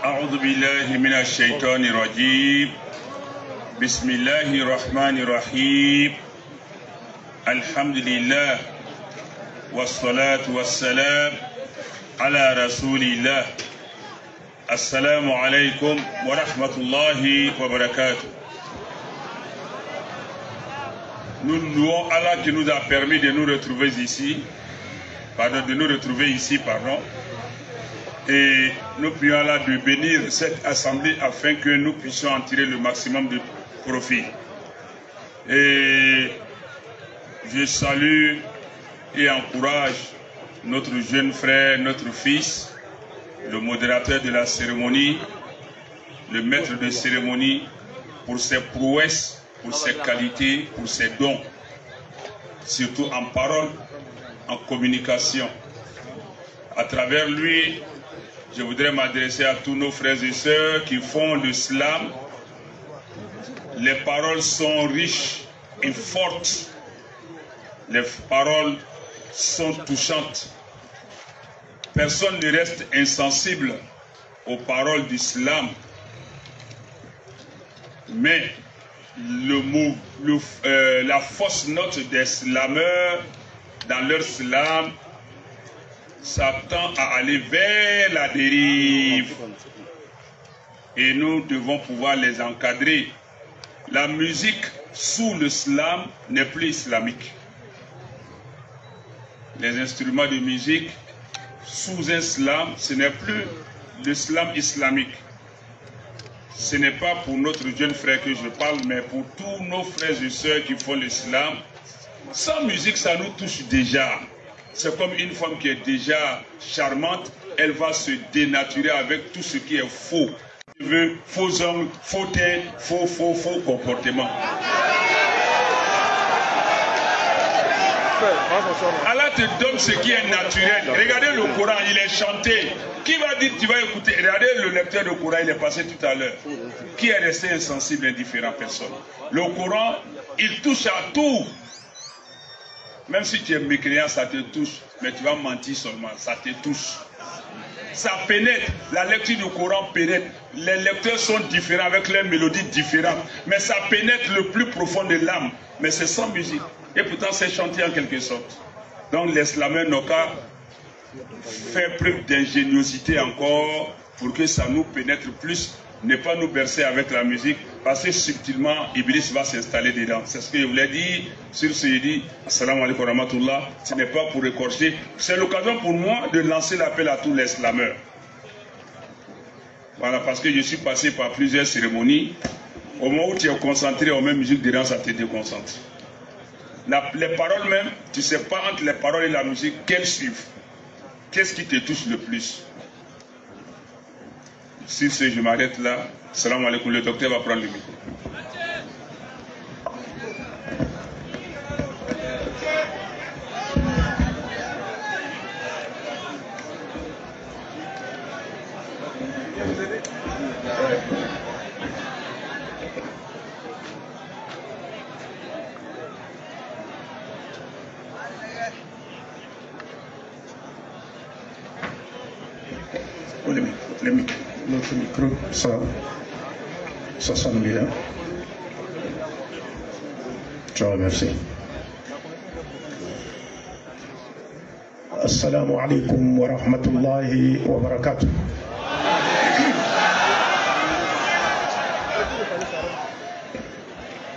أعوذ بالله من الشيطان الرجيم بسم الله الرحمن الرحيم الحمد لله والصلاة والسلام على رسول الله السلام عليكم ورحمة الله وبركاته. Nous louons Allah qui nous a permis de nous retrouver ici, et nous prions Allah de bénir cette assemblée afin que nous puissions en tirer le maximum de profit. Et je salue et encourage notre jeune frère, notre fils, le modérateur de la cérémonie, le maître de cérémonie, pour ses prouesses, pour ses qualités, pour ses dons, surtout en parole, en communication. À travers lui, je voudrais m'adresser à tous nos frères et sœurs qui font l'islam. Les paroles sont riches et fortes. Les paroles sont touchantes. Personne ne reste insensible aux paroles d'islam. Mais la fausse note des slameurs dans leur slam, ça tend à aller vers la dérive. Et nous devons pouvoir les encadrer. La musique sous le slam n'est plus islamique. Les instruments de musique sous un slam, ce n'est plus le slam islamique. Ce n'est pas pour notre jeune frère que je parle, mais pour tous nos frères et sœurs qui font l'islam. Sans musique, ça nous touche déjà. C'est comme une femme qui est déjà charmante, elle va se dénaturer avec tout ce qui est faux. Faux ongles, faux tête, faux comportement. Allah te donne ce qui est naturel. Regardez le Coran, il est chanté. Qui va dire tu vas écouter? Regardez le lecteur du Coran, il est passé tout à l'heure. Qui est resté insensible, indifférent? Personne. Le Coran, il touche à tout. Même si tu es mécréant, ça te touche. Mais tu vas mentir seulement, ça te touche. Ça pénètre. La lecture du Coran pénètre. Les lecteurs sont différents avec leurs mélodies différentes. Mais ça pénètre le plus profond de l'âme. Mais c'est sans musique. Et pourtant c'est chanté en quelque sorte. Donc les slameurs n'ont qu'à faire preuve d'ingéniosité encore pour que ça nous pénètre plus. Ne pas nous bercer avec la musique, parce que subtilement, Iblis va s'installer dedans. C'est ce que je voulais dire. Sur ce, il dit, assalamu alaikum wa rahmatullah. Ce n'est pas pour écorcher. C'est l'occasion pour moi de lancer l'appel à tous les slameurs. Voilà, parce que je suis passé par plusieurs cérémonies. Au moment où tu es concentré en même musique dedans, ça te déconcentre. Les paroles même, tu ne sais pas entre les paroles et la musique, quelles suivent. Qu'est-ce qui te touche le plus? Sur ce, je m'arrête là. Salam alaikum. Le docteur va prendre le micro. Notre micro, ça sonne bien. Je vous remercie. Assalamu alaikum wa rahmatullahi wa barakatuh.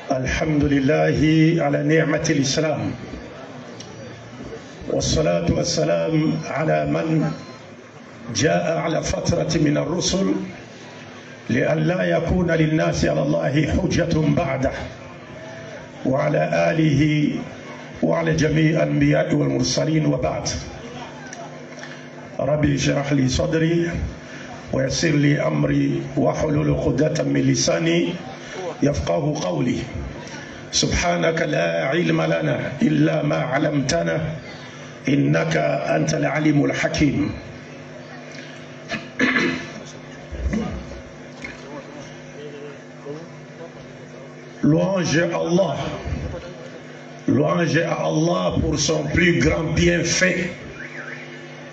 Alhamdulillahi ala ni'mati l'islam. Wassalatu wassalam ala man جاء على فترة من الرسل لأن لا يكون للناس على الله حجة بعده وعلى آله وعلى جميع الأنبياء والمرسلين وبعد. ربي اشرح لي صدري ويسر لي أمري واحلل عقدة من لساني يفقه قولي. سبحانك لا علم لنا إلا ما علمتنا إنك أنت العليم الحكيم. Louange à Allah. Louange à Allah pour son plus grand bienfait,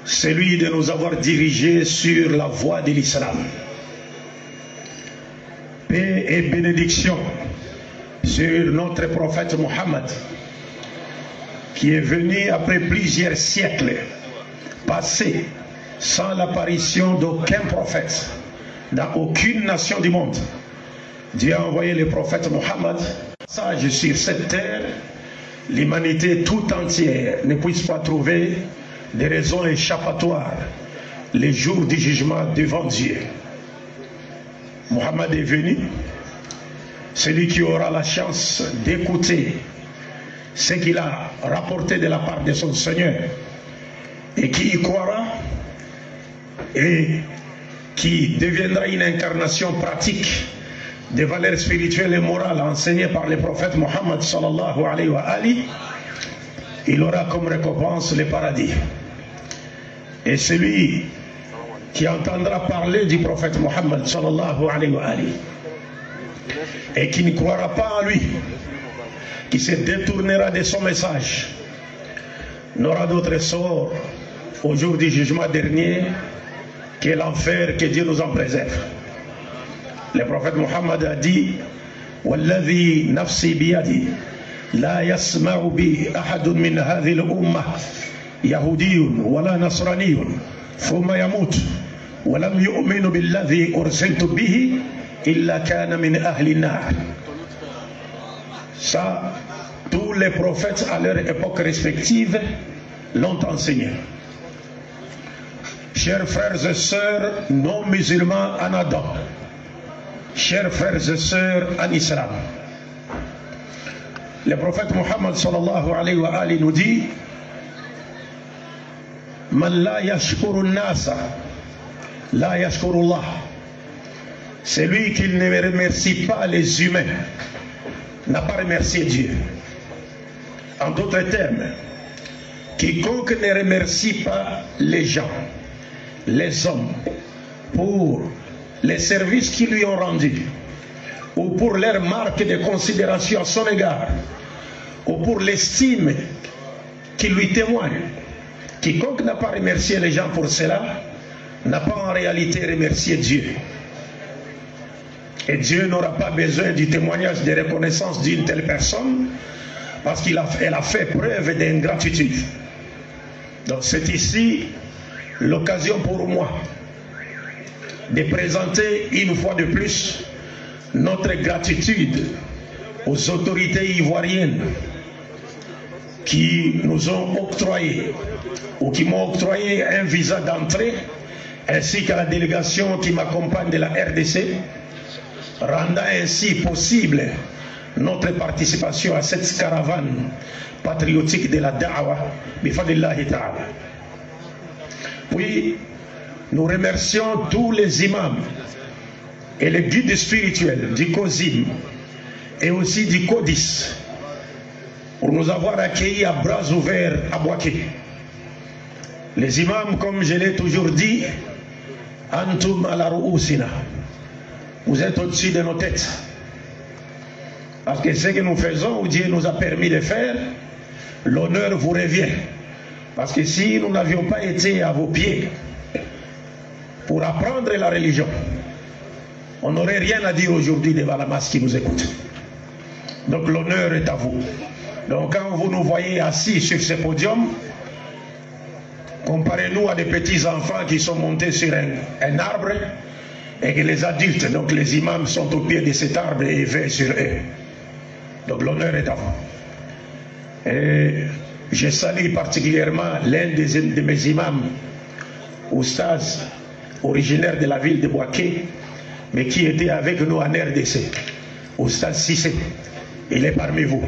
celui de nous avoir dirigés sur la voie de l'islam. Paix et bénédiction sur notre prophète Mohammed, qui est venu après plusieurs siècles passés sans l'apparition d'aucun prophète dans aucune nation du monde. Dieu a envoyé le prophète Mohammed. Passage sur cette terre, l'humanité tout entière ne puisse pas trouver des raisons échappatoires les jours du jugement devant Dieu. Mohammed est venu, celui qui aura la chance d'écouter ce qu'il a rapporté de la part de son Seigneur et qui y croira et qui deviendra une incarnation pratique des valeurs spirituelles et morales enseignées par le prophète Mohammed sallallahu alayhi wa ali, il aura comme récompense le paradis. Et celui qui entendra parler du prophète Mohammed sallallahu alayhi wa ali et qui ne croira pas en lui, qui se détournera de son message, n'aura d'autre sort au jour du jugement dernier que l'enfer, que Dieu nous en préserve. Le prophète Mohammed a dit: Walladhi nafsi biyadi la yasma'u bi ahadun min hadhihi al-ummah yahudiyyun wala nasraniyyun thumma yamut wa lam yu'minu billadhi ursiltu bihi illa kana min ahli an-nar. Ça, tous les prophètes à leur époque respective l'ont enseigné. Chers frères et sœurs non musulmans en Adam, chers frères et sœurs en islam, le prophète Mohammed sallallahu alayhi wa ali nous dit: Man la yashkuru nasa la yashkuru Allah. Celui qui ne remercie pas les humains n'a pas remercié Dieu. En d'autres termes, quiconque ne remercie pas les gens, les hommes, pour les services qu'ils lui ont rendus, ou pour leur marque de considération à son égard, ou pour l'estime qu'ils lui témoignent, quiconque n'a pas remercié les gens pour cela, n'a pas en réalité remercié Dieu. Et Dieu n'aura pas besoin du témoignage de reconnaissance d'une telle personne, parce qu'elle a fait preuve d'ingratitude. Donc c'est ici l'occasion pour moi de présenter une fois de plus notre gratitude aux autorités ivoiriennes qui nous ont octroyé ou qui m'ont octroyé un visa d'entrée, ainsi qu'à la délégation qui m'accompagne de la RDC, rendant ainsi possible notre participation à cette caravane patriotique de la da'wa bifadillahi ta'ala. Puis nous remercions tous les imams et les guides spirituels du COSIM et aussi du CODIS pour nous avoir accueillis à bras ouverts à Bouaké. Les imams, comme je l'ai toujours dit, Antum ala ru'usina, vous êtes au-dessus de nos têtes. Parce que ce que nous faisons, ou Dieu nous a permis de faire, l'honneur vous revient. Parce que si nous n'avions pas été à vos pieds pour apprendre la religion, on n'aurait rien à dire aujourd'hui devant la masse qui nous écoute. Donc l'honneur est à vous. Donc quand vous nous voyez assis sur ce podium, comparez-nous à des petits enfants qui sont montés sur un arbre et que les adultes, donc les imams, sont au pied de cet arbre et veillent sur eux. Donc l'honneur est à vous. Et je salue particulièrement l'un de mes imams, Oustaz, originaire de la ville de Bouaké, mais qui était avec nous en RDC, Oustaz Sissé. Il est parmi vous.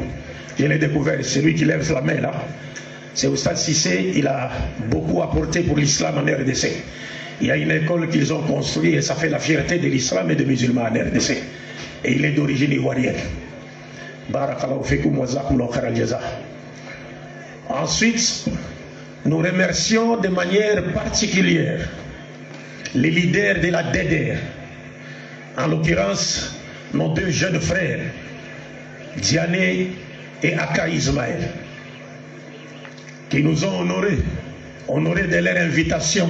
Je l'ai découvert, c'est lui qui lève la main là. C'est Oustaz Sissé, il a beaucoup apporté pour l'islam en RDC. Il y a une école qu'ils ont construite et ça fait la fierté de l'islam et des musulmans en RDC. Et il est d'origine ivoirienne. Barakallahu fikum wa jazakumullahu khairal jaza. Ensuite, nous remercions de manière particulière les leaders de la DDR, en l'occurrence nos deux jeunes frères, Diané et Aka Ismaël, qui nous ont honorés de leur invitation,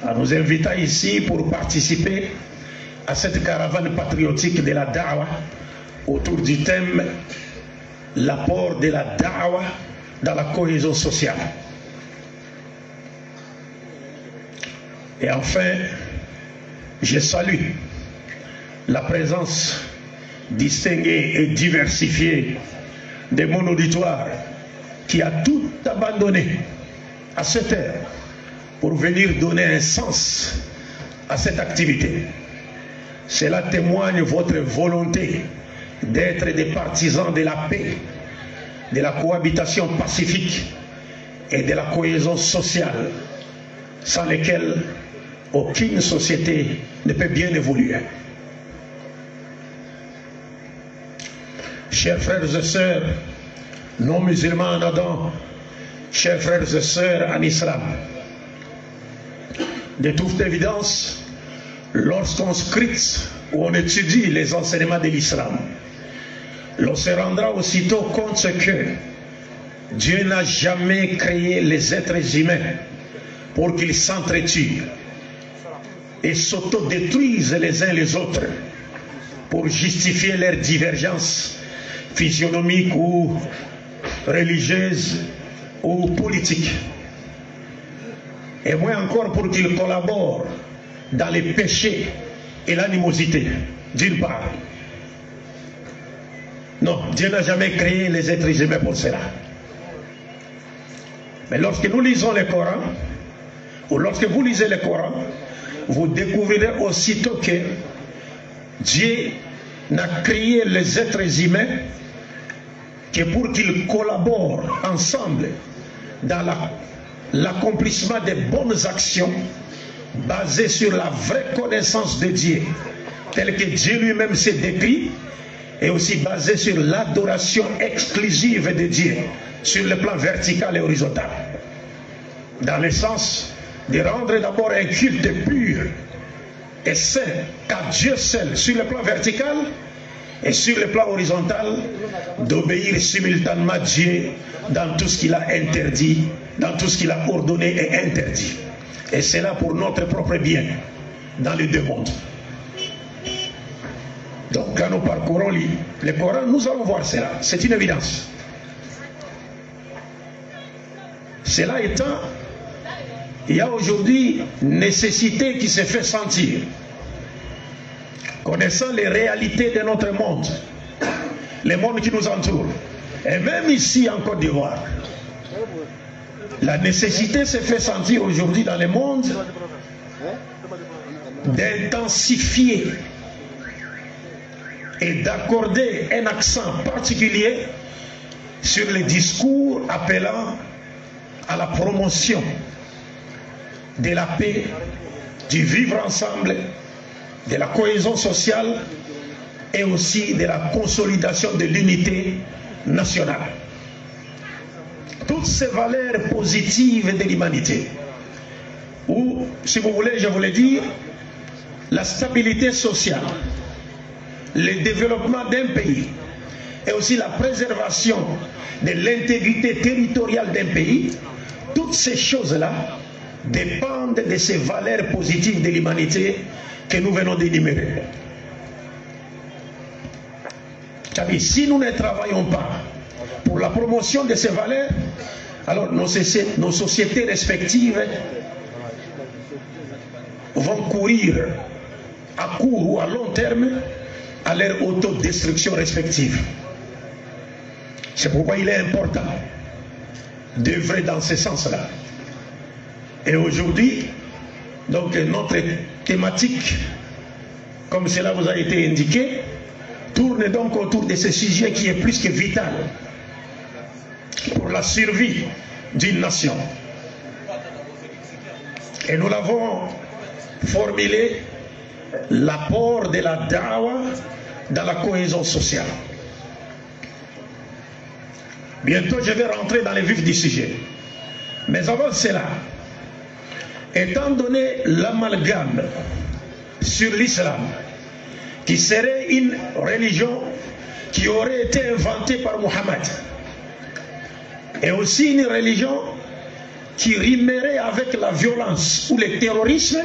en nous invitant ici pour participer à cette caravane patriotique de la da'wa autour du thème l'apport de la da'wa dans la cohésion sociale. Et enfin, je salue la présence distinguée et diversifiée de mon auditoire qui a tout abandonné à cette heure pour venir donner un sens à cette activité. Cela témoigne votre volonté d'être des partisans de la paix, de la cohabitation pacifique et de la cohésion sociale, sans lesquelles aucune société ne peut bien évoluer. Chers frères et sœurs, non musulmans en Adam, chers frères et sœurs en islam, de toute évidence, lorsqu'on scrute ou on étudie les enseignements de l'islam, l'on se rendra aussitôt compte que Dieu n'a jamais créé les êtres humains pour qu'ils s'entretuent et s'autodétruisent les uns les autres pour justifier leurs divergences physionomiques ou religieuses ou politiques. Et moins encore pour qu'ils collaborent dans les péchés et l'animosité, d'une part. Non, Dieu n'a jamais créé les êtres humains pour cela. Mais lorsque nous lisons le Coran, ou lorsque vous lisez le Coran, vous découvrirez aussitôt que Dieu n'a créé les êtres humains que pour qu'ils collaborent ensemble dans l'accomplissement des bonnes actions basées sur la vraie connaissance de Dieu, telle que Dieu lui-même s'est décrit, et aussi basée sur l'adoration exclusive de Dieu sur le plan vertical et horizontal, dans le sens de rendre d'abord un culte pur et saint qu'à Dieu seul sur le plan vertical, et sur le plan horizontal d'obéir simultanément à Dieu dans tout ce qu'il a interdit, dans tout ce qu'il a ordonné et interdit, et c'est là pour notre propre bien dans les deux mondes. Donc quand nous parcourons le Coran, nous allons voir cela, c'est une évidence. Cela étant, il y a aujourd'hui une nécessité qui se fait sentir. Connaissant les réalités de notre monde, le monde qui nous entoure, et même ici en Côte d'Ivoire, la nécessité se fait sentir aujourd'hui dans le monde d'intensifier et d'accorder un accent particulier sur les discours appelant à la promotion de la paix, du vivre ensemble, de la cohésion sociale et aussi de la consolidation de l'unité nationale. Toutes ces valeurs positives de l'humanité, ou si vous voulez, je voulais dire, la stabilité sociale, le développement d'un pays et aussi la préservation de l'intégrité territoriale d'un pays, toutes ces choses-là dépendent de ces valeurs positives de l'humanité que nous venons d'énumérer. Si nous ne travaillons pas pour la promotion de ces valeurs, alors nos sociétés respectives vont courir à court ou à long terme à leur autodestruction respective. C'est pourquoi il est important d'œuvrer dans ce sens-là. Et aujourd'hui, donc notre thématique, comme cela vous a été indiqué, tourne donc autour de ce sujet qui est plus que vital pour la survie d'une nation. Et nous l'avons formulé, l'apport de la da'wa dans la cohésion sociale. Bientôt je vais rentrer dans le vif du sujet. Mais avant cela, étant donné l'amalgame sur l'islam, qui serait une religion qui aurait été inventée par Mohammed, et aussi une religion qui rimerait avec la violence ou le terrorisme,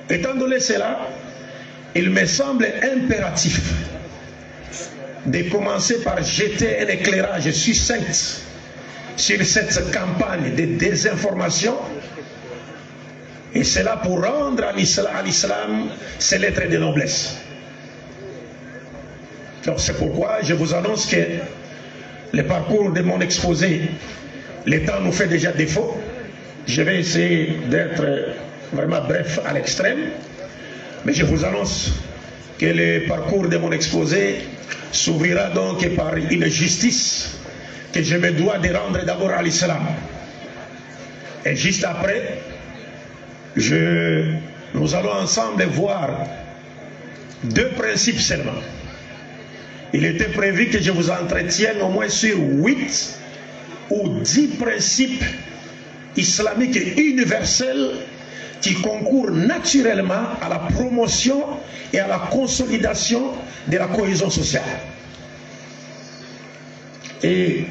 étant donné cela, il me semble impératif de commencer par jeter un éclairage succinct sur cette campagne de désinformation, et cela pour rendre à l'islam ses lettres de noblesse. C'est pourquoi je vous annonce que le parcours de mon exposé, le temps nous fait déjà défaut. Je vais essayer d'être vraiment bref à l'extrême, mais je vous annonce que le parcours de mon exposé s'ouvrira donc par une justice que je me dois de rendre d'abord à l'islam. Et juste après, nous allons ensemble voir deux principes seulement. Il était prévu que je vous entretienne au moins sur 8 ou 10 principes islamiques et universels qui concourent naturellement à la promotion et à la consolidation de la cohésion sociale. Et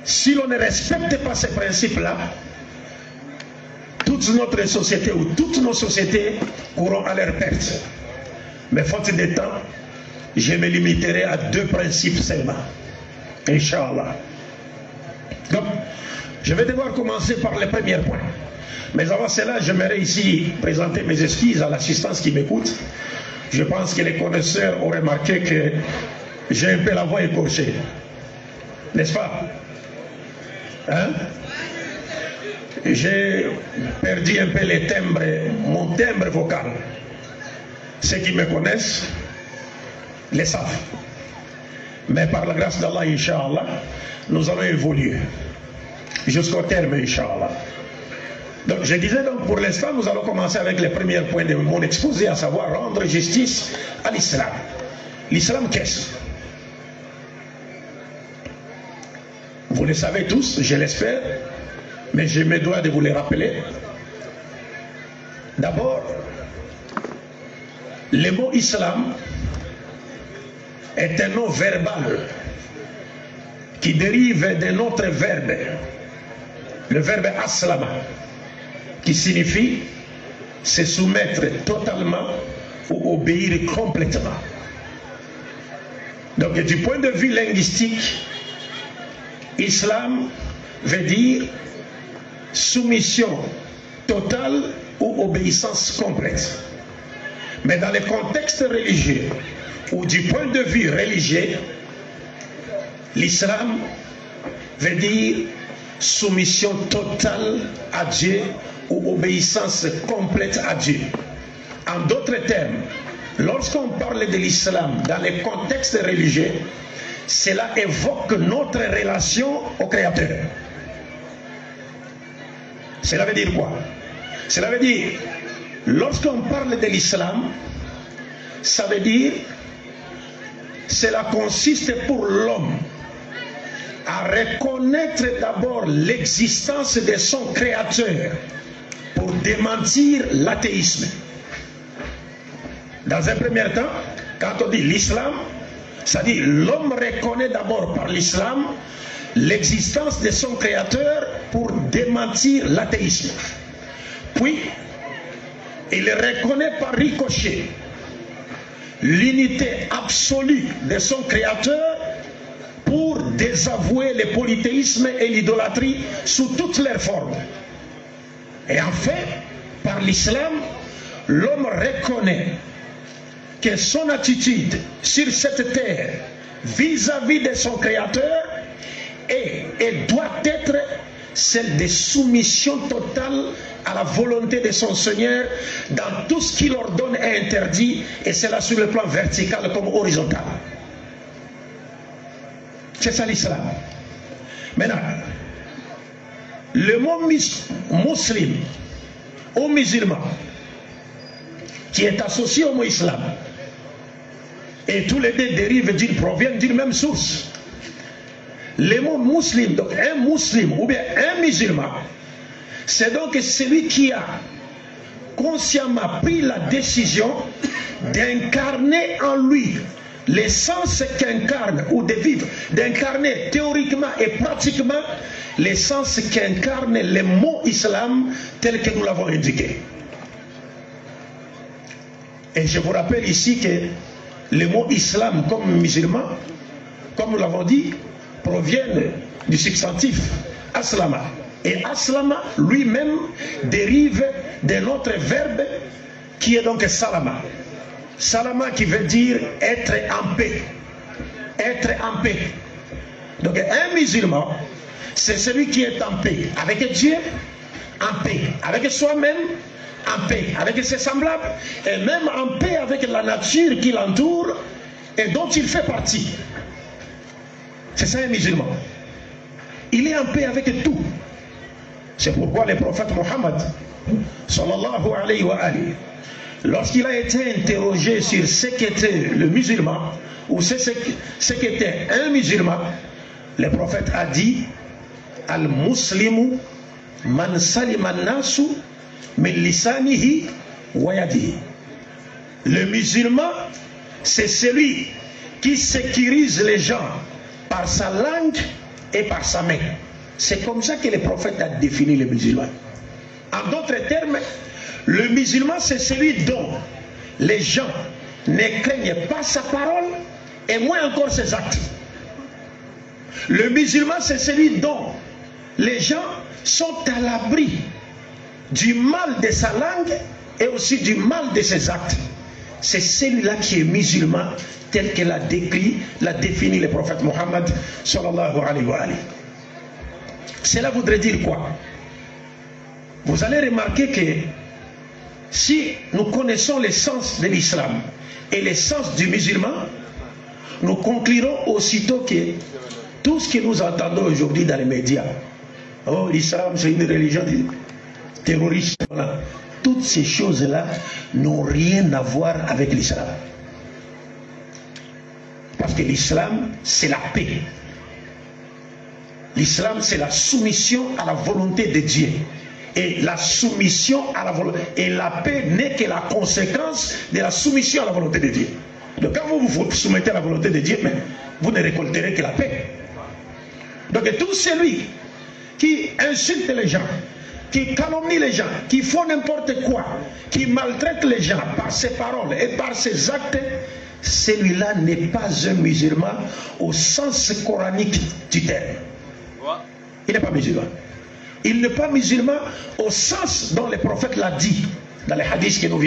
si l'on ne respecte pas ces principes-là, toute notre société ou toutes nos sociétés courront à leur perte. Mais faute de temps, je me limiterai à 2 principes seulement. Inch'Allah. Donc, je vais devoir commencer par le premier point. Mais avant cela, j'aimerais ici présenter mes excuses à l'assistance qui m'écoute. Je pense que les connaisseurs ont remarqué que j'ai un peu la voix écorchée. N'est-ce pas? Hein? J'ai perdu un peu les timbres, mon timbre vocal. Ceux qui me connaissent les savent. Mais par la grâce d'Allah, Inch'Allah, nous allons évoluer jusqu'au terme, Inch'Allah. Donc, je disais donc, pour l'instant, nous allons commencer avec les premiers points de mon exposé, à savoir rendre justice à l'islam. L'islam, qu'est-ce? Vous le savez tous, je l'espère, mais je me dois de vous les rappeler. D'abord, le mot islam est un nom verbal qui dérive d'un autre verbe, le verbe aslama, qui signifie se soumettre totalement ou obéir complètement. Donc du point de vue linguistique, islam veut dire soumission totale ou obéissance complète. Mais dans le contexte religieux, ou du point de vue religieux, l'islam veut dire soumission totale à Dieu ou obéissance complète à Dieu. En d'autres termes, lorsqu'on parle de l'islam dans le contexte religieux, cela évoque notre relation au Créateur. Cela veut dire quoi? Cela veut dire, lorsqu'on parle de l'islam, ça veut dire, cela consiste pour l'homme à reconnaître d'abord l'existence de son Créateur pour démentir l'athéisme. Dans un premier temps, quand on dit l'islam, ça dit l'homme reconnaît d'abord par l'islam l'existence de son Créateur pour démentir l'athéisme. Puis, il reconnaît par ricochet l'unité absolue de son Créateur pour désavouer le polythéisme et l'idolâtrie sous toutes leurs formes. Et enfin, par l'islam, l'homme reconnaît que son attitude sur cette terre vis-à-vis de son Créateur est et doit être celle de soumission totale à la volonté de son Seigneur dans tout ce qu'il ordonne et interdit, et cela sur le plan vertical comme horizontal. C'est ça l'islam. Maintenant, le mot musulman ou musulman qui est associé au mot islam, et tous les deux dérivent proviennent d'une même source. Le mot musulman, donc un musulman ou bien un musulman, c'est donc celui qui a consciemment pris la décision d'incarner en lui l'essence qu'incarne, ou de vivre, d'incarner théoriquement et pratiquement l'essence qu'incarne le mot islam tel que nous l'avons indiqué. Et je vous rappelle ici que le mot islam comme musulman, comme nous l'avons dit, proviennent du substantif aslama. Et aslama lui-même dérive d'un autre verbe qui est donc salama. Salama qui veut dire être en paix. Être en paix. Donc un musulman, c'est celui qui est en paix avec Dieu, en paix avec soi-même, en paix avec ses semblables, et même en paix avec la nature qui l'entoure et dont il fait partie. C'est ça un musulman. Il est en paix avec tout. C'est pourquoi le prophète Mohammed, sallallahu alayhi wa alihi, lorsqu'il a été interrogé sur ce qu'était le musulman, ou ce qu'était un musulman, le prophète a dit: Al-Muslimu man salima nasu min lisanihi wa yadihi. Le musulman, c'est celui qui sécurise les gens par sa langue et par sa main. C'est comme ça que le prophète a défini le musulman. En d'autres termes, le musulman, c'est celui dont les gens ne craignent pas sa parole et moins encore ses actes. Le musulman, c'est celui dont les gens sont à l'abri du mal de sa langue et aussi du mal de ses actes. C'est celui-là qui est musulman tel que l'a défini le prophète Mohammed sallallahu alayhi wa alayhi. Cela voudrait dire quoi? Vous allez remarquer que si nous connaissons l'essence de l'islam et l'essence du musulman, nous conclurons aussitôt que tout ce que nous entendons aujourd'hui dans les médias, oh, l'islam c'est une religion terroriste, voilà. Toutes ces choses-là n'ont rien à voir avec l'islam. Parce que l'islam, c'est la paix. L'islam, c'est la soumission à la volonté de Dieu. Et la soumission à la volonté. Et la paix n'est que la conséquence de la soumission à la volonté de Dieu. Donc quand vous vous soumettez à la volonté de Dieu, mais vous ne récolterez que la paix. Donc tout celui qui insulte les gens, qui calomnie les gens, qui font n'importe quoi, qui maltraite les gens par ses paroles et par ses actes, celui-là n'est pas un musulman au sens coranique du terme. Il n'est pas musulman. Il n'est pas musulman au sens dont le prophète l'a dit dans les hadiths que nous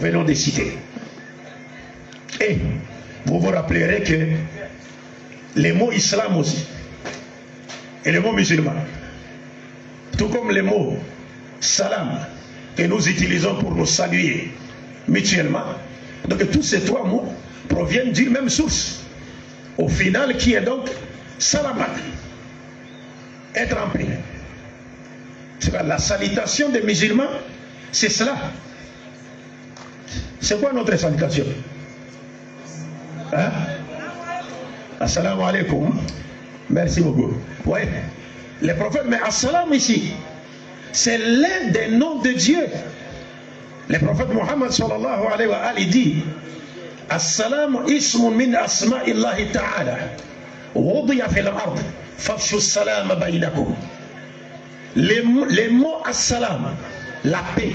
venons de citer. Et vous vous rappellerez que les mots islam aussi et le mot musulman, tout comme les mots salam que nous utilisons pour nous saluer mutuellement, donc tous ces trois mots proviennent d'une même source, au final qui est donc salamat, être en paix. La salutation des musulmans, c'est cela. C'est quoi notre salutation? Hein? Assalamu alaikum. Merci beaucoup. Oui. Le prophète, mais assalam ici, c'est l'un des noms de Dieu. Le prophète Mohammed sallallahu alayhi wa alihi dit: Assalam ismun min asma'illahi ta'ala. Wudiya fil ard. Fafshu salam baynakum. Les mots assalam, la paix,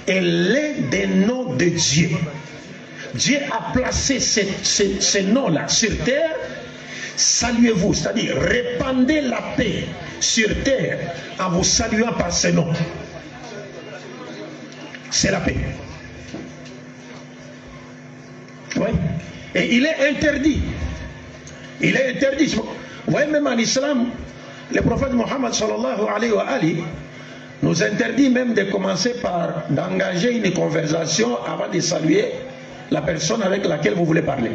est l'un des noms de Dieu. Dieu a placé ces noms-là sur terre. Saluez-vous, c'est-à-dire répandez la paix sur terre en vous saluant par ces noms. C'est la paix. Oui. Et il est interdit. Il est interdit. Vous voyez, même en islam, le prophète Mohammed sallallahu alayhi wa alihi nous interdit même de commencer par d'engager une conversation avant de saluer la personne avec laquelle vous voulez parler.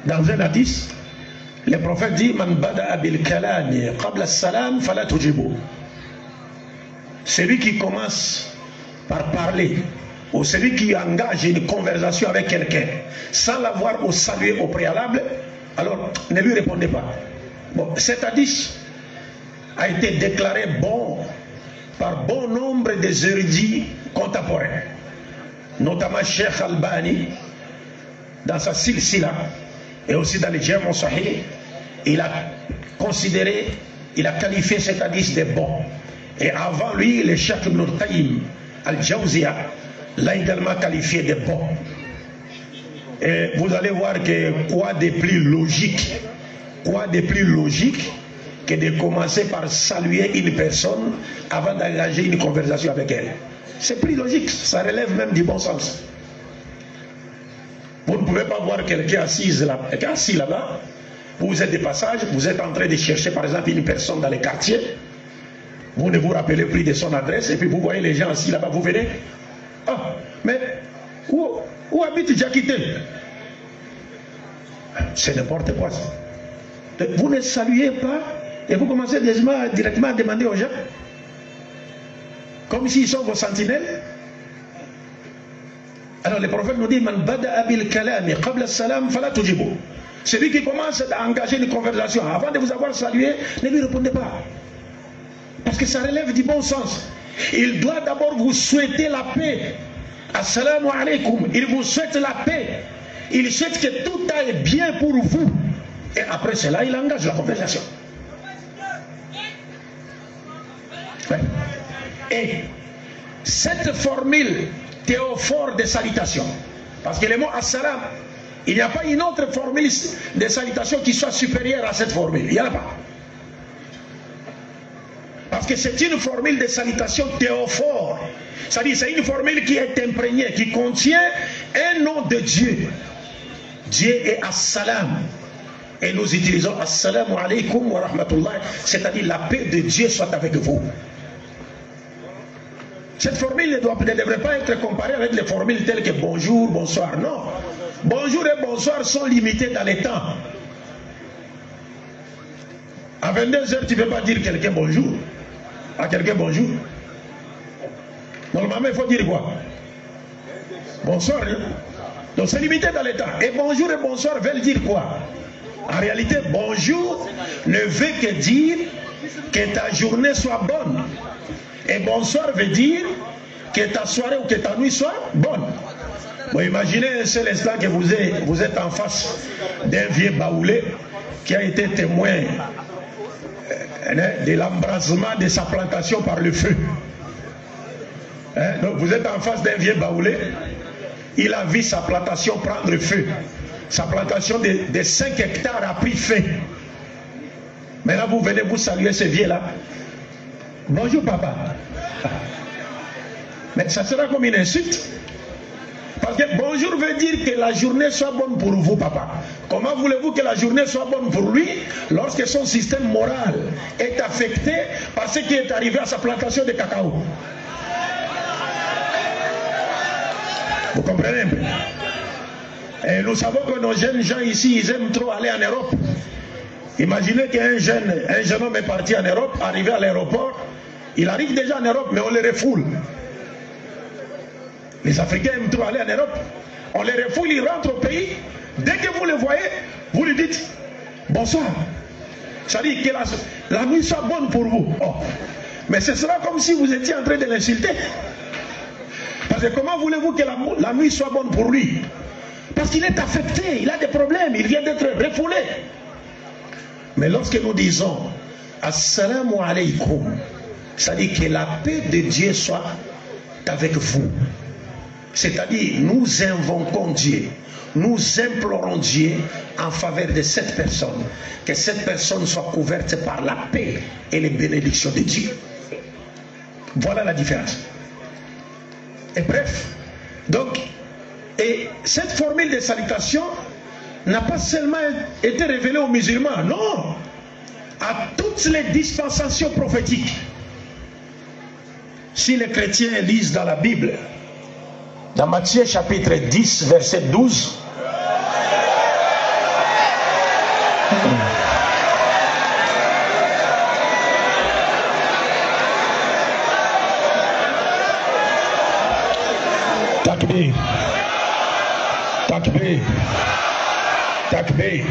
Dans un hadith, le prophète dit: Man bada'a bil kalami qabla as-salam fala tujibu. Celui qui commence par parler, ou celui qui engage une conversation avec quelqu'un sans l'avoir au salué au préalable, alors ne lui répondez pas. Bon, cet hadith a été déclaré bon par bon nombre des érudits contemporains, notamment Cheikh Albani dans sa silsila et aussi dans les Jami' Sahih. Il a considéré, il a qualifié cet hadith de bon. Et avant lui, le Cheikh Ibn Qayyim Al-Jawziya l'a également qualifié de bon. Et vous allez voir que quoi de plus logique que de commencer par saluer une personne avant d'engager une conversation avec elle. C'est plus logique, ça relève même du bon sens. Vous ne pouvez pas voir quelqu'un assis là-bas, vous êtes de passage, vous êtes en train de chercher par exemple une personne dans les quartiers, vous ne vous rappelez plus de son adresse, et puis vous voyez les gens assis là-bas, vous venez, ah, mais où habite Diakité? C'est n'importe quoi ça. Vous ne saluez pas et vous commencez directement à demander aux gens, comme s'ils sont vos sentinelles. Alors le prophète nous dit, Man bada'a bil kalami qabla salam fala tujibu. Celui qui commence à engager une conversation avant de vous avoir salué, ne lui répondez pas. Parce que ça relève du bon sens. Il doit d'abord vous souhaiter la paix. Assalamu alaikum. Il vous souhaite la paix. Il souhaite que tout aille bien pour vous. Et après cela, il engage la conversation. Ouais. Et cette formule théophore de salutation, parce que le mot assalam, il n'y a pas une autre formule de salutation qui soit supérieure à cette formule. Il n'y en a pas. Parce que c'est une formule de salutation théophore. C'est-à-dire c'est une formule qui est imprégnée, qui contient un nom de Dieu. Dieu est Assalam. Et nous utilisons Assalamu alaikum wa rahmatullah, c'est-à-dire la paix de Dieu soit avec vous. Cette formule ne devrait pas être comparée avec les formules telles que bonjour, bonsoir. Non. Bonjour et bonsoir sont limités dans les temps. À 22h, tu ne peux pas dire quelqu'un bonjour. À quelqu'un bonjour. Normalement, il faut dire quoi? Bonsoir. Hein? Donc c'est limité dans les temps. Et bonjour et bonsoir veulent dire quoi? En réalité, bonjour ne veut que dire que ta journée soit bonne. Et bonsoir veut dire que ta soirée ou que ta nuit soit bonne. Bon, imaginez un seul instant que vous êtes en face d'un vieux baoulé qui a été témoin de l'embrasement de sa plantation par le feu. Donc vous êtes en face d'un vieux baoulé, il a vu sa plantation prendre feu. Sa plantation de 5 hectares a pris feu. Maintenant vous venez vous saluer ce vieux-là. Bonjour papa. Mais ça sera comme une insulte. Parce que bonjour veut dire que la journée soit bonne pour vous, papa. Comment voulez-vous que la journée soit bonne pour lui lorsque son système moral est affecté par ce qui est arrivé à sa plantation de cacao? Vous comprenez un peu? Et nous savons que nos jeunes gens ici, ils aiment trop aller en Europe. Imaginez qu'un jeune homme est parti en Europe, arrivé à l'aéroport, il arrive déjà en Europe, mais on le refoule. Les Africains aiment trop aller en Europe. On les refoule, ils rentrent au pays. Dès que vous les voyez, vous lui dites bonsoir. Ça dit que la nuit soit bonne pour vous. Oh. Mais ce sera comme si vous étiez en train de l'insulter. Parce que comment voulez-vous que la nuit soit bonne pour lui? Parce qu'il est affecté, il a des problèmes, il vient d'être refoulé. Mais lorsque nous disons Assalamu alaikum, ça dit que la paix de Dieu soit avec vous. C'est-à-dire, nous invoquons Dieu, nous implorons Dieu en faveur de cette personne, que cette personne soit couverte par la paix et les bénédictions de Dieu. Voilà la différence. Et bref, donc, et cette formule de salutation n'a pas seulement été révélée aux musulmans, non, à toutes les dispensations prophétiques. Si les chrétiens lisent dans la Bible, dans Matthieu chapitre 10, verset 12, Takbir, Takbir, Takbir.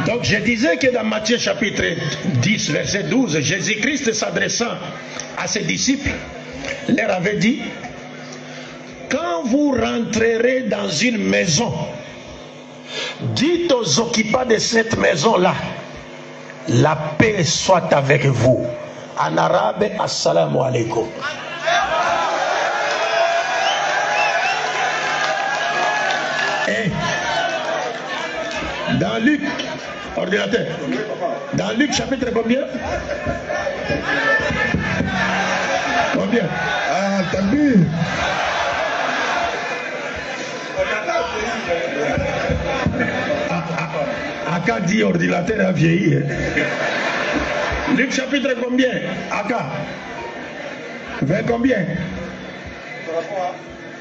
Donc je disais que dans Matthieu chapitre 10, verset 12, Jésus-Christ s'adressant à ses disciples, leur avait dit: quand vous rentrerez dans une maison, dites aux occupants de cette maison-là, la paix soit avec vous. En arabe, assalamu alaikum. Dans Luc, ordinateur, dans Luc chapitre combien? Combien? Ah, t'as vu? Aka dit ordinateur a vieilli. Luc chapitre combien? Aka. Vers combien?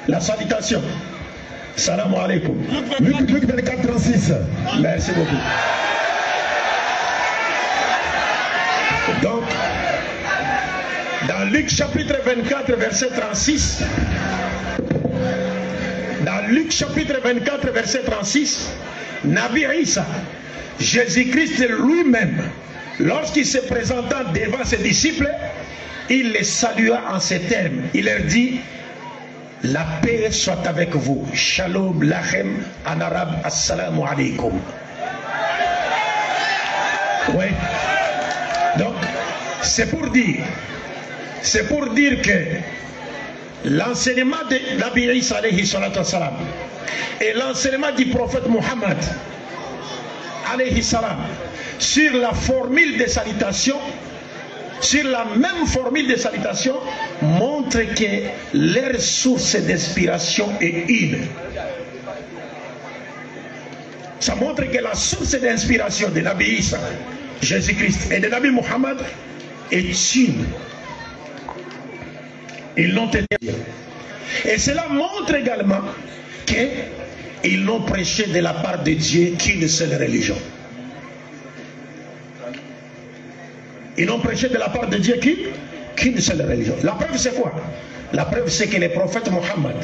La salutation. Salam alaikum. Luc 24, 36. Merci beaucoup. Donc, dans Luc chapitre 24, verset 36, dans Luc chapitre 24, verset 36, Nabi Isa, Jésus-Christ lui-même, lorsqu'il se présenta devant ses disciples, il les salua en ces termes. Il leur dit: la paix soit avec vous. Shalom lachem, en arabe, assalamu alaikum. Oui. Donc, c'est pour dire que l'enseignement de Nabi Isa alayhi salatu wassalam et l'enseignement du prophète Muhammad alayhi salam sur la formule de salutation, sur la même formule de salutation, montre que leur source d'inspiration est une. Ça montre que la source d'inspiration de Nabi Isa, Jésus-Christ, et de Nabi Muhammad est une. Ils l'ont été. Et cela montre également qu'ils n'ont prêché de la part de Dieu qu'une seule religion. Ils n'ont prêché de la part de Dieu qu'une seule religion. La preuve c'est quoi? La preuve c'est que le prophète Muhammad,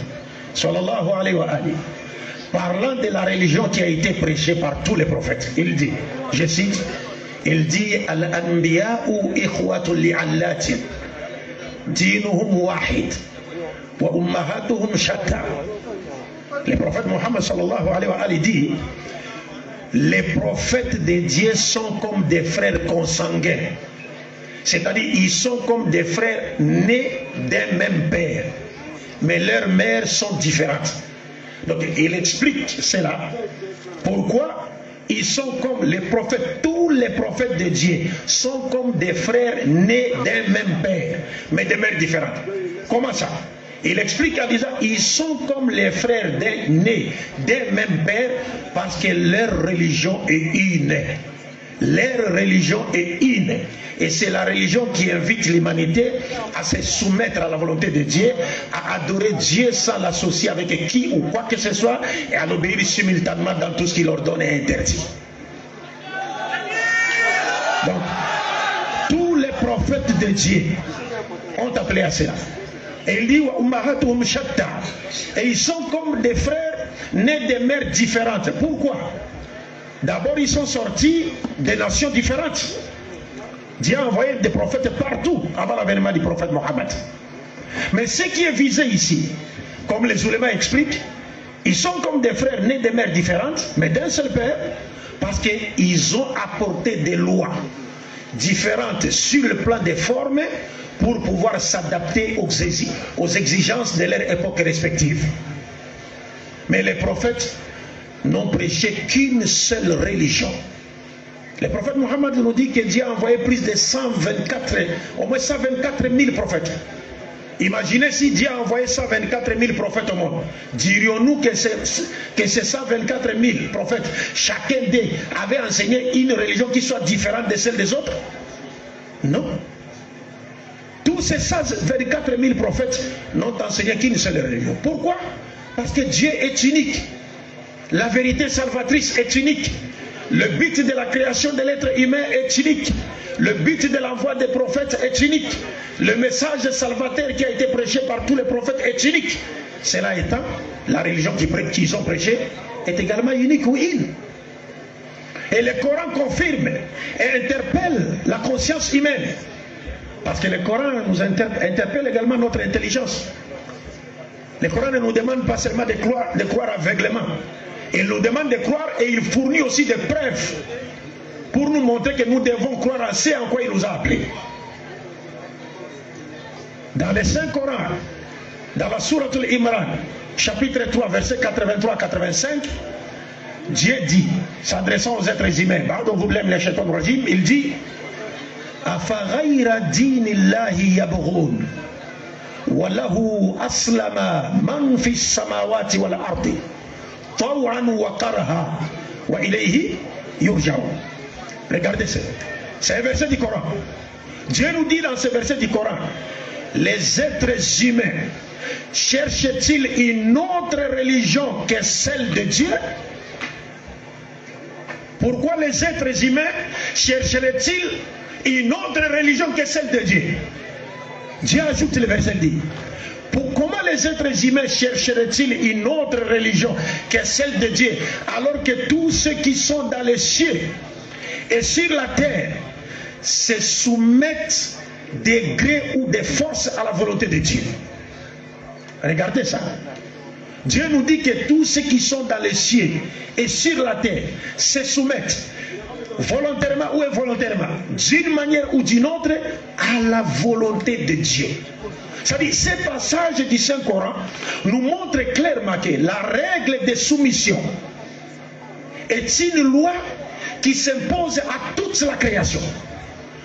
sallallahu alayhi wa alihi, parlant de la religion qui a été prêchée par tous les prophètes, il dit, je cite, il dit: Al-Anbiya'u ikhwatul li'allatin, dinuhum wahid, wa ummahatuhum shatta. Le prophète Muhammad sallallahu alayhi wa alihi dit: les prophètes de Dieu sont comme des frères consanguins. C'est-à-dire, ils sont comme des frères nés d'un même père, mais leurs mères sont différentes. Donc, il explique cela. Pourquoi ils sont comme les prophètes? Tous les prophètes de Dieu sont comme des frères nés d'un même père, mais de mères différentes. Comment ça? Il explique en disant: ils sont comme les frères nés d'un même père, parce que leur religion est une. Leur religion est une. Et c'est la religion qui invite l'humanité à se soumettre à la volonté de Dieu, à adorer Dieu sans l'associer avec qui ou quoi que ce soit, et à l'obéir simultanément dans tout ce qu'il ordonne et interdit. Donc, tous les prophètes de Dieu ont appelé à cela. Et il dit: et ils sont comme des frères nés de mères différentes. Pourquoi? D'abord, ils sont sortis des nations différentes. Dieu a envoyé des prophètes partout avant l'avènement du prophète Mohammed. Mais ce qui est visé ici, comme les oulémas expliquent, ils sont comme des frères nés de mères différentes, mais d'un seul père, parce qu'ils ont apporté des lois différentes sur le plan des formes pour pouvoir s'adapter aux exigences de leur époque respective. Mais les prophètes n'ont prêché qu'une seule religion. Le prophète Mohammed nous dit que Dieu a envoyé plus de au moins 124 000 prophètes. Imaginez si Dieu a envoyé 124 000 prophètes au monde. Dirions-nous que ces 124 000 prophètes, chacun d'eux avait enseigné une religion qui soit différente de celle des autres? Non. Tous ces 124 000 prophètes n'ont enseigné qu'une seule religion. Pourquoi? Parce que Dieu est unique. La vérité salvatrice est unique. Le but de la création de l'être humain est unique. Le but de l'envoi des prophètes est unique. Le message salvateur qui a été prêché par tous les prophètes est unique. Cela étant, la religion qu'ils ont prêchée est également unique ou une. Et le Coran confirme et interpelle la conscience humaine. Parce que le Coran nous interpelle également notre intelligence. Le Coran ne nous demande pas seulement de croire aveuglément. Il nous demande de croire et il fournit aussi des preuves pour nous montrer que nous devons croire à ce en quoi il nous a appelés. Dans le Saint-Coran, dans la Sourate Al-Imran, chapitre 3, verset 83-85, Dieu dit, s'adressant aux êtres humains, pardon, vous blâmez les chétons régime, il dit Afaghayra dinillahi yabghun walahu aslama man fi samawati wal ardi taw'an wa karha wa ilayhi yurja'un. Regardez ça. C'est un verset du Coran. Dieu nous dit dans ce verset du Coran, les êtres humains cherchent-ils une autre religion que celle de Dieu? Pourquoi les êtres humains chercheraient-ils une autre religion que celle de Dieu? Dieu ajoute le verset dit. Comment les êtres humains chercheraient-ils une autre religion que celle de Dieu, alors que tous ceux qui sont dans les cieux et sur la terre se soumettent de gré ou de force à la volonté de Dieu? Regardez ça. Dieu nous dit que tous ceux qui sont dans les cieux et sur la terre se soumettent volontairement ou involontairement, d'une manière ou d'une autre, à la volonté de Dieu. C'est-à-dire, ces passages du Saint-Coran nous montrent clairement que la règle de soumission est une loi qui s'impose à toute la création.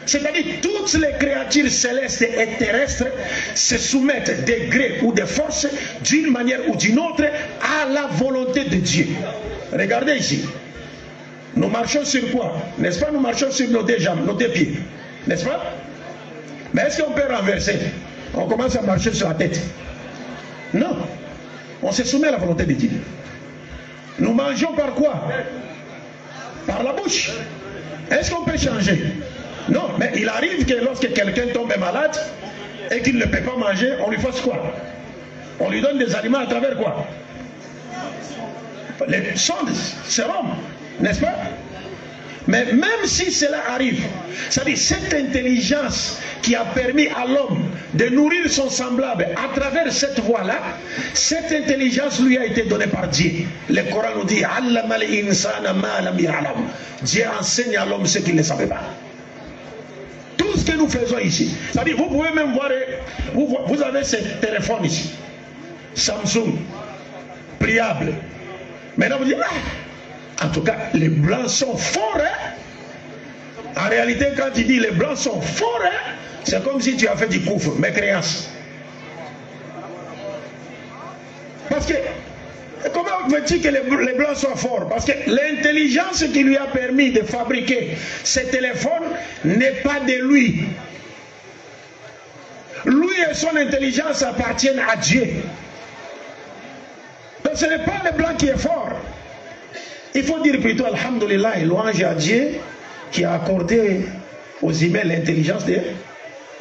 C'est-à-dire, toutes les créatures célestes et terrestres se soumettent de gré ou de force, d'une manière ou d'une autre, à la volonté de Dieu. Regardez ici. Nous marchons sur quoi? N'est-ce pas? Nous marchons sur nos deux jambes, nos deux pieds. N'est-ce pas? Mais est-ce qu'on peut renverser? On commence à marcher sur la tête. Non. On se soumet à la volonté de Dieu. Nous mangeons par quoi? Par la bouche. Est-ce qu'on peut changer? Non, mais il arrive que lorsque quelqu'un tombe malade et qu'il ne peut pas manger, on lui fasse quoi? On lui donne des aliments à travers quoi? Les sondes, sérum, n'est-ce pas? Mais même si cela arrive, c'est-à-dire cette intelligence qui a permis à l'homme de nourrir son semblable à travers cette voie-là, cette intelligence lui a été donnée par Dieu. Le Coran nous dit Dieu enseigne à l'homme ce qu'il ne savait pas. Tout ce que nous faisons ici, c'est-à-dire vous pouvez même voir, vous avez ce téléphone ici, Samsung, pliable. Maintenant vous dites, en tout cas, les blancs sont forts. Hein? En réalité, quand tu dis les blancs sont forts, hein? C'est comme si tu as fait du couvre, mécréance. Parce que, comment veux-tu que les blancs soient forts? Parce que l'intelligence qui lui a permis de fabriquer ce téléphone n'est pas de lui. Lui et son intelligence appartiennent à Dieu. Donc ce n'est pas le blanc qui est fort. Il faut dire plutôt Alhamdulillah et louange à Dieu qui a accordé aux humains l'intelligence de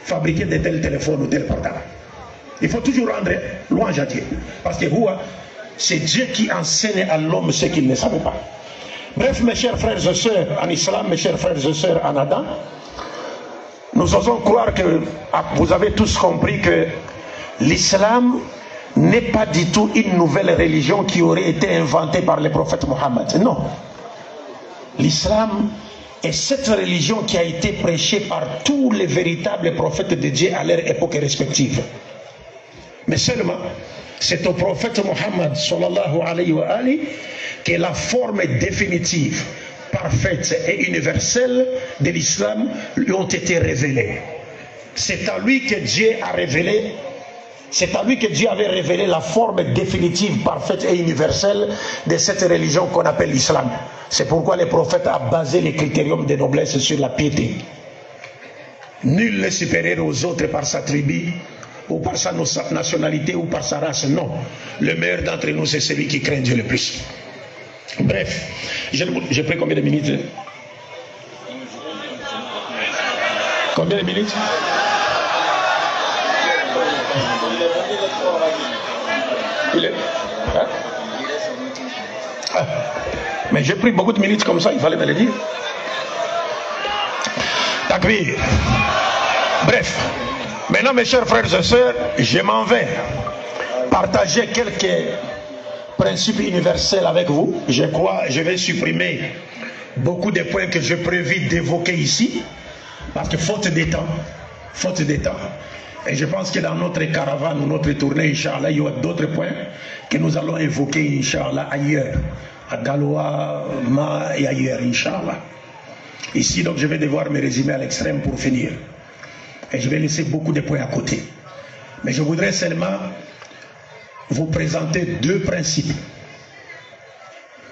fabriquer de tels téléphones ou tels portables. Il faut toujours rendre louange à Dieu. Parce que c'est Dieu qui enseigne à l'homme ce qu'il ne savait pas. Bref, mes chers frères et sœurs en islam, mes chers frères et sœurs en Adam, nous osons croire que vous avez tous compris que l'islam n'est pas du tout une nouvelle religion qui aurait été inventée par le prophète Mohammed. Non. L'islam est cette religion qui a été prêchée par tous les véritables prophètes de Dieu à leur époque respective. Mais seulement, c'est au prophète Mohammed sallallahu alayhi wa alihi que la forme définitive, parfaite et universelle de l'islam lui ont été révélées. C'est à lui que Dieu a révélé. C'est à lui que Dieu avait révélé la forme définitive, parfaite et universelle de cette religion qu'on appelle l'islam. C'est pourquoi le prophète a basé les critériums de noblesse sur la piété. Nul n'est supérieur aux autres par sa tribu, ou par sa nationalité, ou par sa race. Non. Le meilleur d'entre nous, c'est celui qui craint Dieu le plus. Bref, j'ai pris combien de minutes? Combien de minutes? Il est... Hein? Mais j'ai pris beaucoup de minutes comme ça, il fallait me le dire. Takbir. Bref, maintenant mes chers frères et sœurs, je m'en vais partager quelques principes universels avec vous. Je crois, je vais supprimer beaucoup de points que je prévis d'évoquer ici, parce que faute de temps. Et je pense que dans notre caravane ou notre tournée, Inch'Allah, il y aura d'autres points que nous allons évoquer, Inch'Allah, ailleurs. à Galois, Ma et ailleurs, Inch'Allah. Ici, donc, je vais devoir me résumer à l'extrême pour finir. Et je vais laisser beaucoup de points à côté. Mais je voudrais seulement vous présenter deux principes.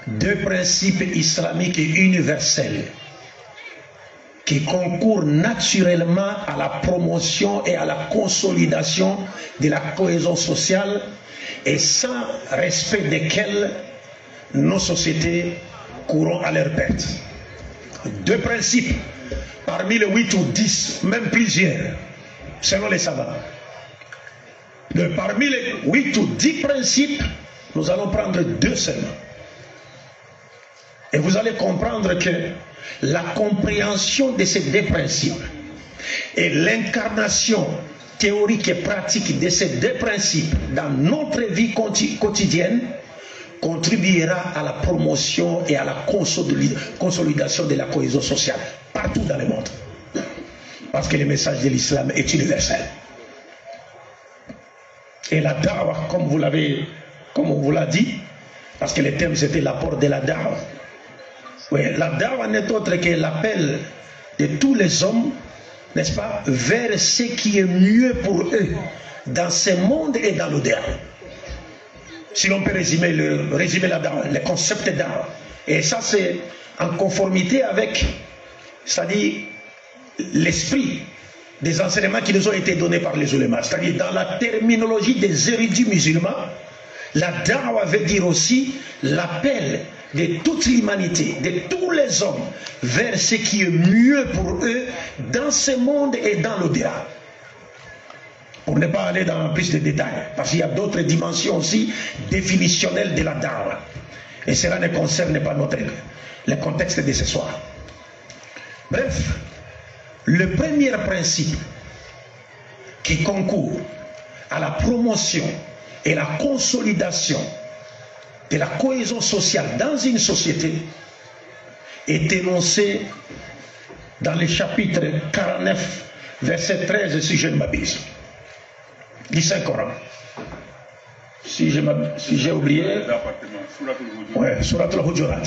Deux principes islamiques et universels qui concourent naturellement à la promotion et à la consolidation de la cohésion sociale et sans respect desquels nos sociétés courront à leur perte. Deux principes, parmi les 8 ou 10, même plusieurs, selon les savants. Parmi les 8 ou 10 principes, nous allons prendre deux seulement. Et vous allez comprendre que la compréhension de ces deux principes et l'incarnation théorique et pratique de ces deux principes dans notre vie quotidienne contribuera à la promotion et à la consolidation de la cohésion sociale partout dans le monde. Parce que le message de l'islam est universel. Et la da'wah, comme on vous l'a dit, parce que le thème c'était l'apport de la da'wah. Oui, la da'wah n'est autre que l'appel de tous les hommes, n'est-ce pas, vers ce qui est mieux pour eux dans ce monde et dans l'au-delà. Si l'on peut résumer la da'wah, le concept de da'wah. Et ça c'est en conformité avec, c'est-à-dire l'esprit des enseignements qui nous ont été donnés par les ulémas. C'est-à-dire dans la terminologie des érudits musulmans, la da'wah veut dire aussi l'appel de toute l'humanité, de tous les hommes, vers ce qui est mieux pour eux dans ce monde et dans l'au-delà. Pour ne pas aller dans plus de détails, parce qu'il y a d'autres dimensions aussi définitionnelles de la da'wah. Et cela ne concerne pas le contexte de ce soir. Bref, le premier principe qui concourt à la promotion et la consolidation de la cohésion sociale dans une société est énoncé dans le chapitre 49, verset 13, si je ne m'abuse, du Saint-Coran. Si j'ai oublié, ouais, Surat al-Hujurat.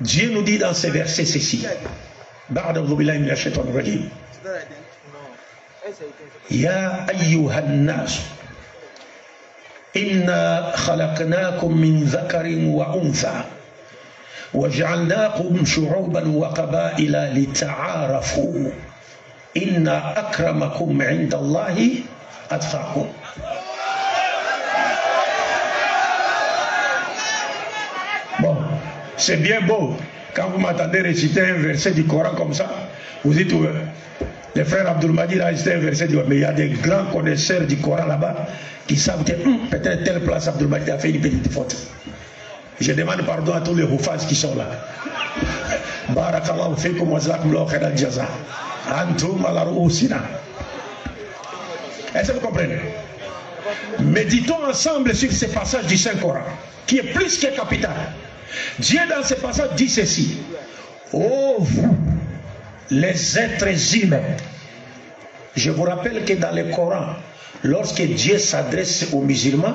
Dieu nous dit dans ces versets ceci. Ya ayyuhan nas inna khalaqnakum min dhakarin wa untha waj'alnakum shu'uban wa qaba'ila lita'arafu inna akramakum 'inda Allahi atqakum. Bon, c'est bien beau quand vous m'entendez réciter un verset du Coran comme ça, vous dites le frère Abdul Majid a récité un verset du Coran, mais il y a des grands connaisseurs du Coran là-bas qui savent que peut-être telle place Abdul Majid a fait une petite faute. Je demande pardon à tous les Houfaz qui sont là. Barakallahu fikum wa jazakumullahu khairal jaza. Antum ala ru'usina. Est-ce que vous comprenez? Méditons ensemble sur ces passages du Saint-Coran, qui est plus que capital. Dieu dans ce passage dit ceci: ô vous, les êtres humains. Je vous rappelle que dans le Coran, lorsque Dieu s'adresse aux musulmans,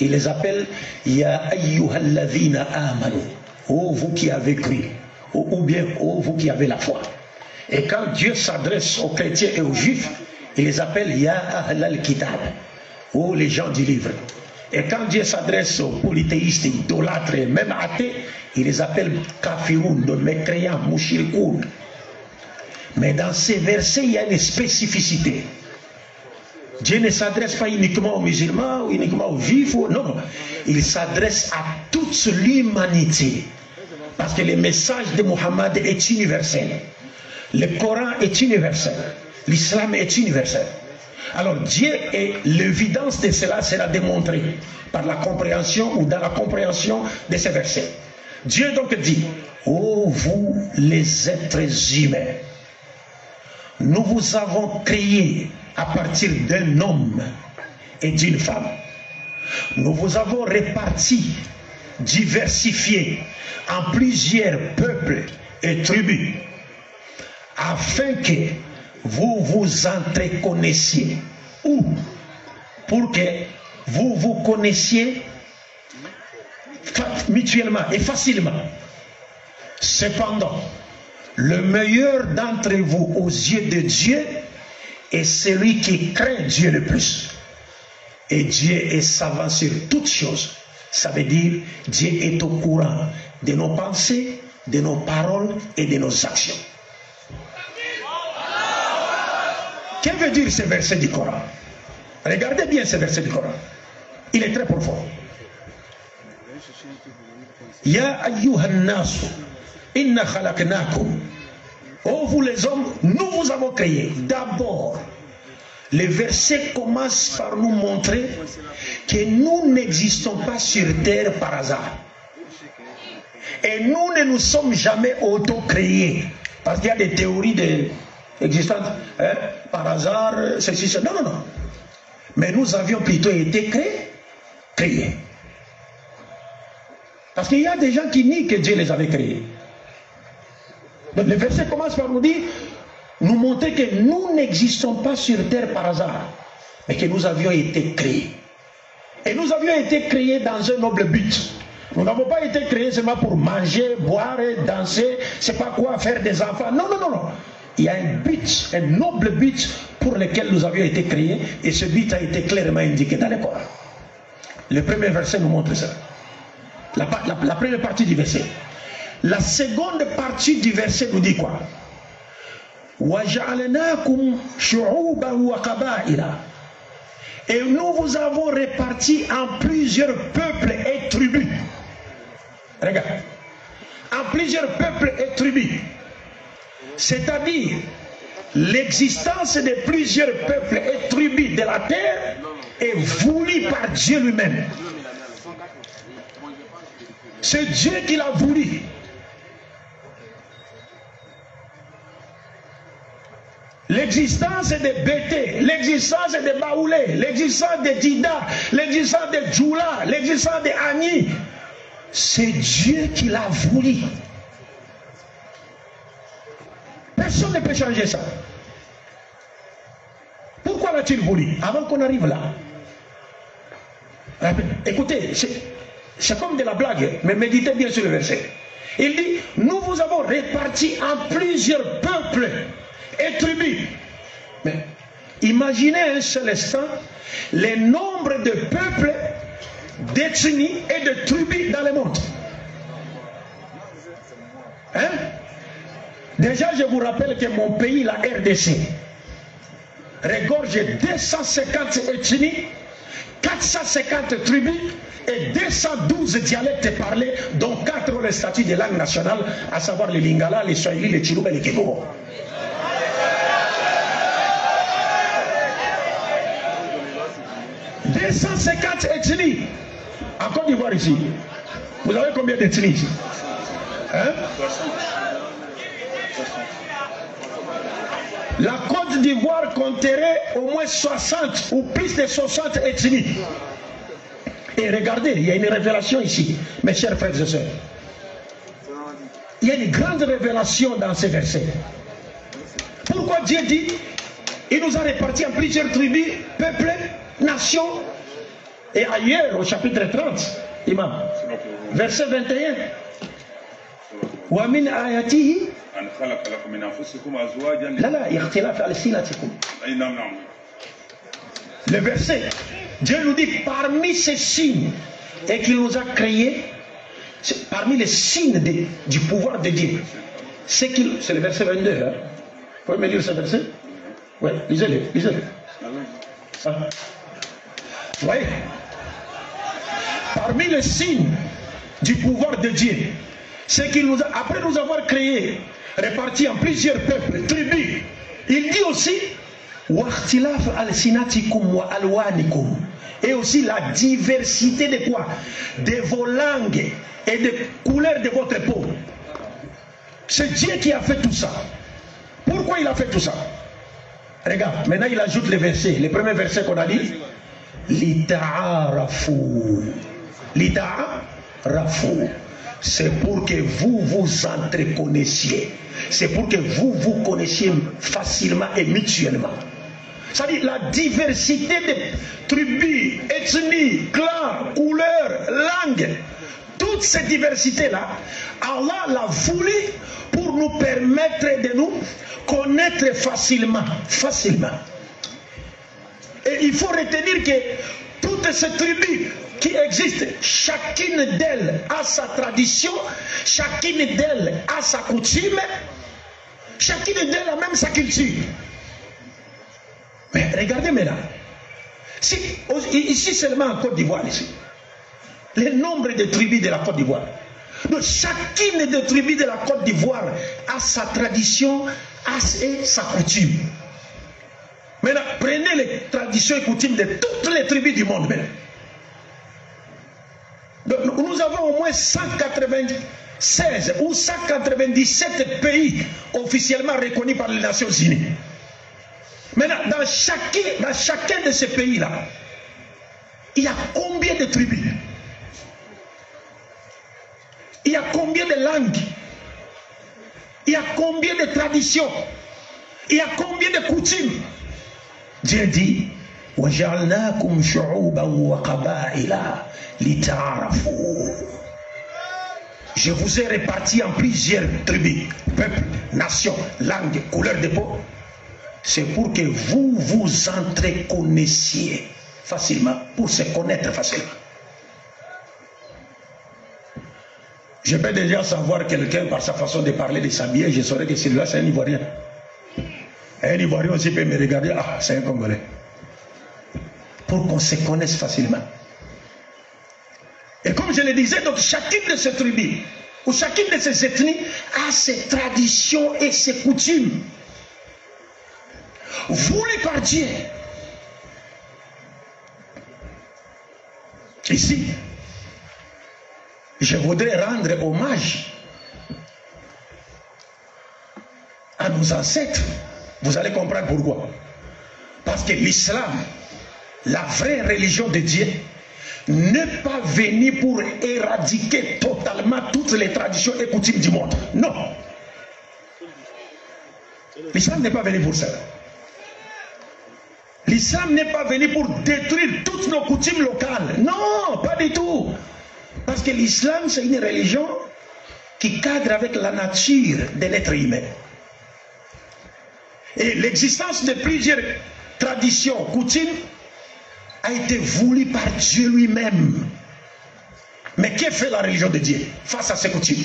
il les appelle Ya ayyuhalladhina amanu, ô vous qui avez cru, ou bien ô vous qui avez la foi. Et quand Dieu s'adresse aux chrétiens et aux juifs, il les appelle Ya ahlal kitab, ô les gens du livre. Et quand Dieu s'adresse aux polythéistes, idolâtres et même athées, il les appelle kafiroun, de mécréants, mouchirikoun. Mais dans ces versets, il y a une spécificité. Dieu ne s'adresse pas uniquement aux musulmans ou uniquement aux juifs. Non, il s'adresse à toute l'humanité. Parce que le message de Mohammed est universel. Le Coran est universel. L'islam est universel. Alors Dieu, et l'évidence de cela sera démontrée par la compréhension ou dans la compréhension de ces versets. Dieu donc dit: ô vous les êtres humains, nous vous avons créés à partir d'un homme et d'une femme. Nous vous avons répartis, diversifiés en plusieurs peuples et tribus, afin que vous vous entreconnaissiez, ou pour que vous vous connaissiez mutuellement et facilement. Cependant, le meilleur d'entre vous aux yeux de Dieu est celui qui craint Dieu le plus. Et Dieu est savant sur toutes choses. Ça veut dire Dieu est au courant de nos pensées, de nos paroles et de nos actions. Que veut dire ce verset du Coran? Regardez bien ce verset du Coran. Il est très profond. Ya ayyuhan nasu, inna khalaqnakum. Oh vous les hommes, nous vous avons créé. D'abord, le verset commence par nous montrer que nous n'existons pas sur terre par hasard. Et nous ne nous sommes jamais auto-créés. Parce qu'il y a des théories d'existence par hasard, ceci, cela. Non, non, non. Mais nous avions plutôt été créés. Parce qu'il y a des gens qui nient que Dieu les avait créés. Donc le verset commence par nous dire, nous montrer que nous n'existons pas sur terre par hasard, mais que nous avions été créés. Et nous avions été créés dans un noble but. Nous n'avons pas été créés seulement pour manger, boire, danser, c'est pas quoi, faire des enfants. Non, non, non, non. Il y a un but, un noble but pour lequel nous avions été créés, et ce but a été clairement indiqué dans le Coran. Le premier verset nous montre ça. La première partie du verset. La seconde partie du verset nous dit quoi? Et nous vous avons répartis en plusieurs peuples et tribus. Regarde. En plusieurs peuples et tribus. C'est-à-dire l'existence de plusieurs peuples et tribus de la terre est voulue par Dieu lui-même. C'est Dieu qui l'a voulu. L'existence des Bété, l'existence des Baoulé, l'existence des Dida, l'existence des Djoula, l'existence des Ani, c'est Dieu qui l'a voulu. Personne ne peut changer ça. Pourquoi l'a-t-il voulu? Avant qu'on arrive là. Écoutez, c'est comme de la blague, mais méditez bien sur le verset. Il dit, nous vous avons répartis en plusieurs peuples et tribus. Mais imaginez un seul instant le nombre de peuples, d'ethnies et de tribus dans le monde. Hein? Déjà, je vous rappelle que mon pays, la RDC, regorge 250 ethnies, 450 tribus et 212 dialectes parlés, dont 4 ont le statut de langue nationale, à savoir les Lingala, les Swahili, les Chiluba et les Kikobo. « 250 ethnies en Côte d'Ivoire ici. Vous avez combien d'ethnies ici? Hein? La Côte d'Ivoire compterait au moins 60 ou plus de 60 ethnies. Et regardez, il y a une révélation ici, mes chers frères et sœurs. Il y a une grande révélation dans ces versets. Pourquoi Dieu dit, il nous a répartis en plusieurs tribus, peuples, nations, et ailleurs au chapitre 30, imam, verset 21. Wa min ayatihi le verset, Dieu nous dit parmi ces signes et qu'il nous a créés, parmi les signes du pouvoir de Dieu, c'est le verset 22. Hein? Vous pouvez me lire ce verset? Oui, lisez-le, lisez-le. Ah. Vous voyez? Parmi les signes du pouvoir de Dieu, c'est qu'il nous a, après nous avoir créés, répartis en plusieurs peuples, tribus, il dit aussi et aussi la diversité de quoi? De vos langues et de couleurs de votre peau. C'est Dieu qui a fait tout ça. Pourquoi il a fait tout ça? Regarde, maintenant il ajoute les versets. Le premier verset qu'on a dit, Lita'arafu. Lita'arafu. C'est pour que vous vous entreconnaissiez. C'est pour que vous vous connaissiez facilement et mutuellement. C'est-à-dire la diversité de tribus, ethnies, clans, couleurs, langues. toute cette diversité-là, Allah l'a voulu pour nous permettre de nous connaître facilement. Et il faut retenir que toutes ces tribus qui existent, chacune d'elles a sa tradition, chacune d'elles a sa coutume, chacune d'elles a même sa culture. Mais regardez maintenant, ici seulement en Côte d'Ivoire, ici, le nombre de tribus de la Côte d'Ivoire. Donc chacune des tribus de la Côte d'Ivoire a sa tradition, a sa coutume. Maintenant, prenez les traditions et coutumes de toutes les tribus du monde. Donc, nous avons au moins 196 ou 197 pays officiellement reconnus par les Nations Unies. Maintenant, dans chacun de ces pays-là, il y a combien de tribus? Il y a combien de langues? Il y a combien de traditions? Il y a combien de coutumes? Dieu dit, وَجَعَلْنَاكُمْ شُعُوبًا وَقَبَائِلًا لِتَعَارَفُوا. Je vous ai répartis en plusieurs tribus, peuples, nations, langues, couleurs de peau. C'est pour que vous vous entreconnaissiez facilement, pour se connaître facilement. Je peux déjà savoir quelqu'un par sa façon de parler, de s'habiller, je saurais que celui-là c'est un Ivoirien. Un Ivoirien aussi peut me regarder, ah c'est un Congolais. Pour qu'on se connaisse facilement. Et comme je le disais, donc chacune de ces tribus, ou chacune de ces ethnies a ses traditions et ses coutumes. Voulu par Dieu. Ici, je voudrais rendre hommage à nos ancêtres. Vous allez comprendre pourquoi. Parce que l'islam, la vraie religion de Dieu, n'est pas venu pour éradiquer totalement toutes les traditions et coutumes du monde. Non. L'islam n'est pas venu pour ça. L'islam n'est pas venu pour détruire toutes nos coutumes locales. Non, pas du tout. Parce que l'islam, c'est une religion qui cadre avec la nature de l'être humain. Et l'existence de plusieurs traditions, coutumes, a été voulue par Dieu lui-même. Mais qu'est fait la religion de Dieu face à ces coutumes?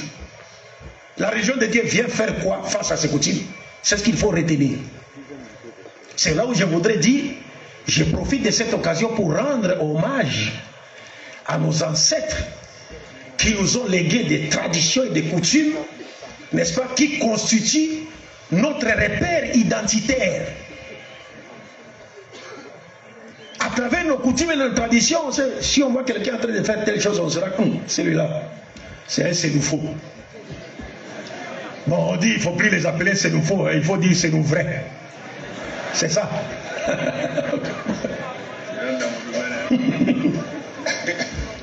La religion de Dieu vient faire quoi face à ces coutumes? C'est ce qu'il faut retenir. C'est là où je voudrais dire, je profite de cette occasion pour rendre hommage à nos ancêtres qui nous ont légué des traditions et des coutumes, n'est-ce pas, qui constituent notre repère identitaire. À travers nos coutumes et nos traditions, si on voit quelqu'un en train de faire telle chose, on sera celui-là, c'est un sénoufo. Bon, on dit, il ne faut plus les appeler sénoufo, il faut dire sénou vrai. C'est ça.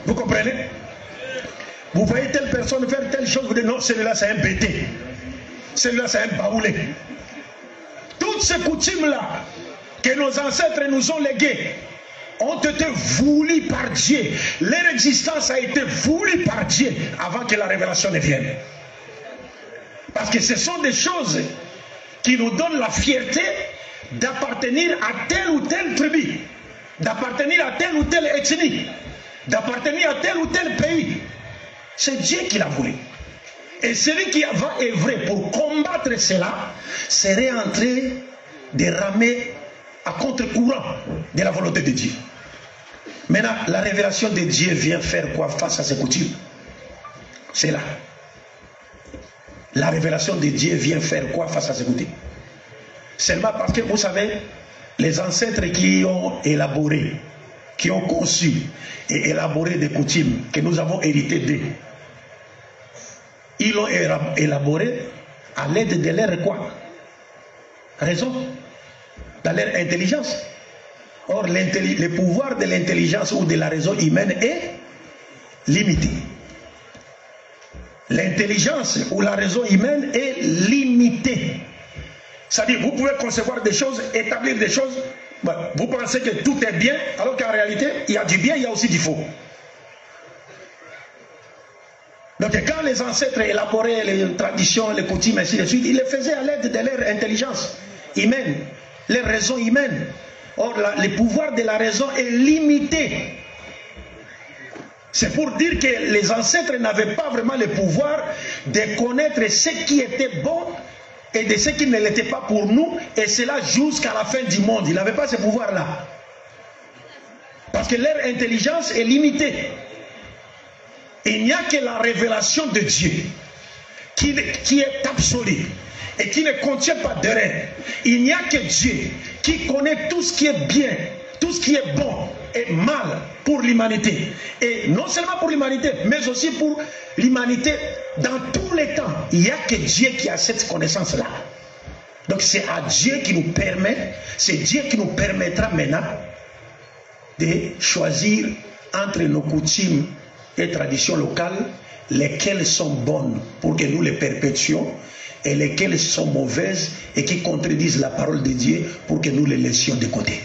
Vous comprenez? Vous voyez telle personne faire telle chose, vous dites non, celui-là c'est un bêté. Celui-là c'est un baoulé. Toutes ces coutumes-là que nos ancêtres nous ont léguées ont été voulues par Dieu. Leur existence a été voulue par Dieu avant que la révélation ne vienne. Parce que ce sont des choses qui nous donnent la fierté d'appartenir à telle ou telle tribu, d'appartenir à telle ou telle ethnie, d'appartenir à tel ou tel pays. C'est Dieu qui l'a voulu. Et celui qui va œuvrer pour combattre cela serait en train de ramer à contre-courant de la volonté de Dieu. Maintenant, la révélation de Dieu vient faire quoi face à ces coutumes? C'est là. La révélation de Dieu vient faire quoi face à ces coutumes? Seulement parce que vous savez, les ancêtres qui ont élaboré, qui ont conçu et élaboré des coutumes que nous avons héritées d'eux, ils l'ont élaboré à l'aide de leur quoi? Raison, dans leur intelligence. Or, le pouvoir de l'intelligence ou de la raison humaine est limité. L'intelligence ou la raison humaine est limitée. C'est-à-dire, vous pouvez concevoir des choses, établir des choses, vous pensez que tout est bien, alors qu'en réalité, il y a du bien, il y a aussi du faux. Donc quand les ancêtres élaboraient les traditions, les coutumes, ainsi de suite, ils les faisaient à l'aide de leur intelligence humaine, leur raison humaine. Or, le pouvoir de la raison est limité. C'est pour dire que les ancêtres n'avaient pas vraiment le pouvoir de connaître ce qui était bon et de ce qui ne l'était pas pour nous, et cela jusqu'à la fin du monde. Ils n'avaient pas ce pouvoir-là. Parce que leur intelligence est limitée. Il n'y a que la révélation de Dieu qui est absolue et qui ne contient pas d'erreur. Il n'y a que Dieu qui connaît tout ce qui est bien, tout ce qui est bon et mal pour l'humanité. Et non seulement pour l'humanité, mais aussi pour l'humanité dans tous les temps. Il n'y a que Dieu qui a cette connaissance-là. Donc c'est à Dieu qui nous permet, c'est Dieu qui nous permettra maintenant de choisir entre nos coutumes et traditions locales, lesquelles sont bonnes pour que nous les perpétuions et lesquelles sont mauvaises et qui contredisent la parole de Dieu pour que nous les laissions de côté.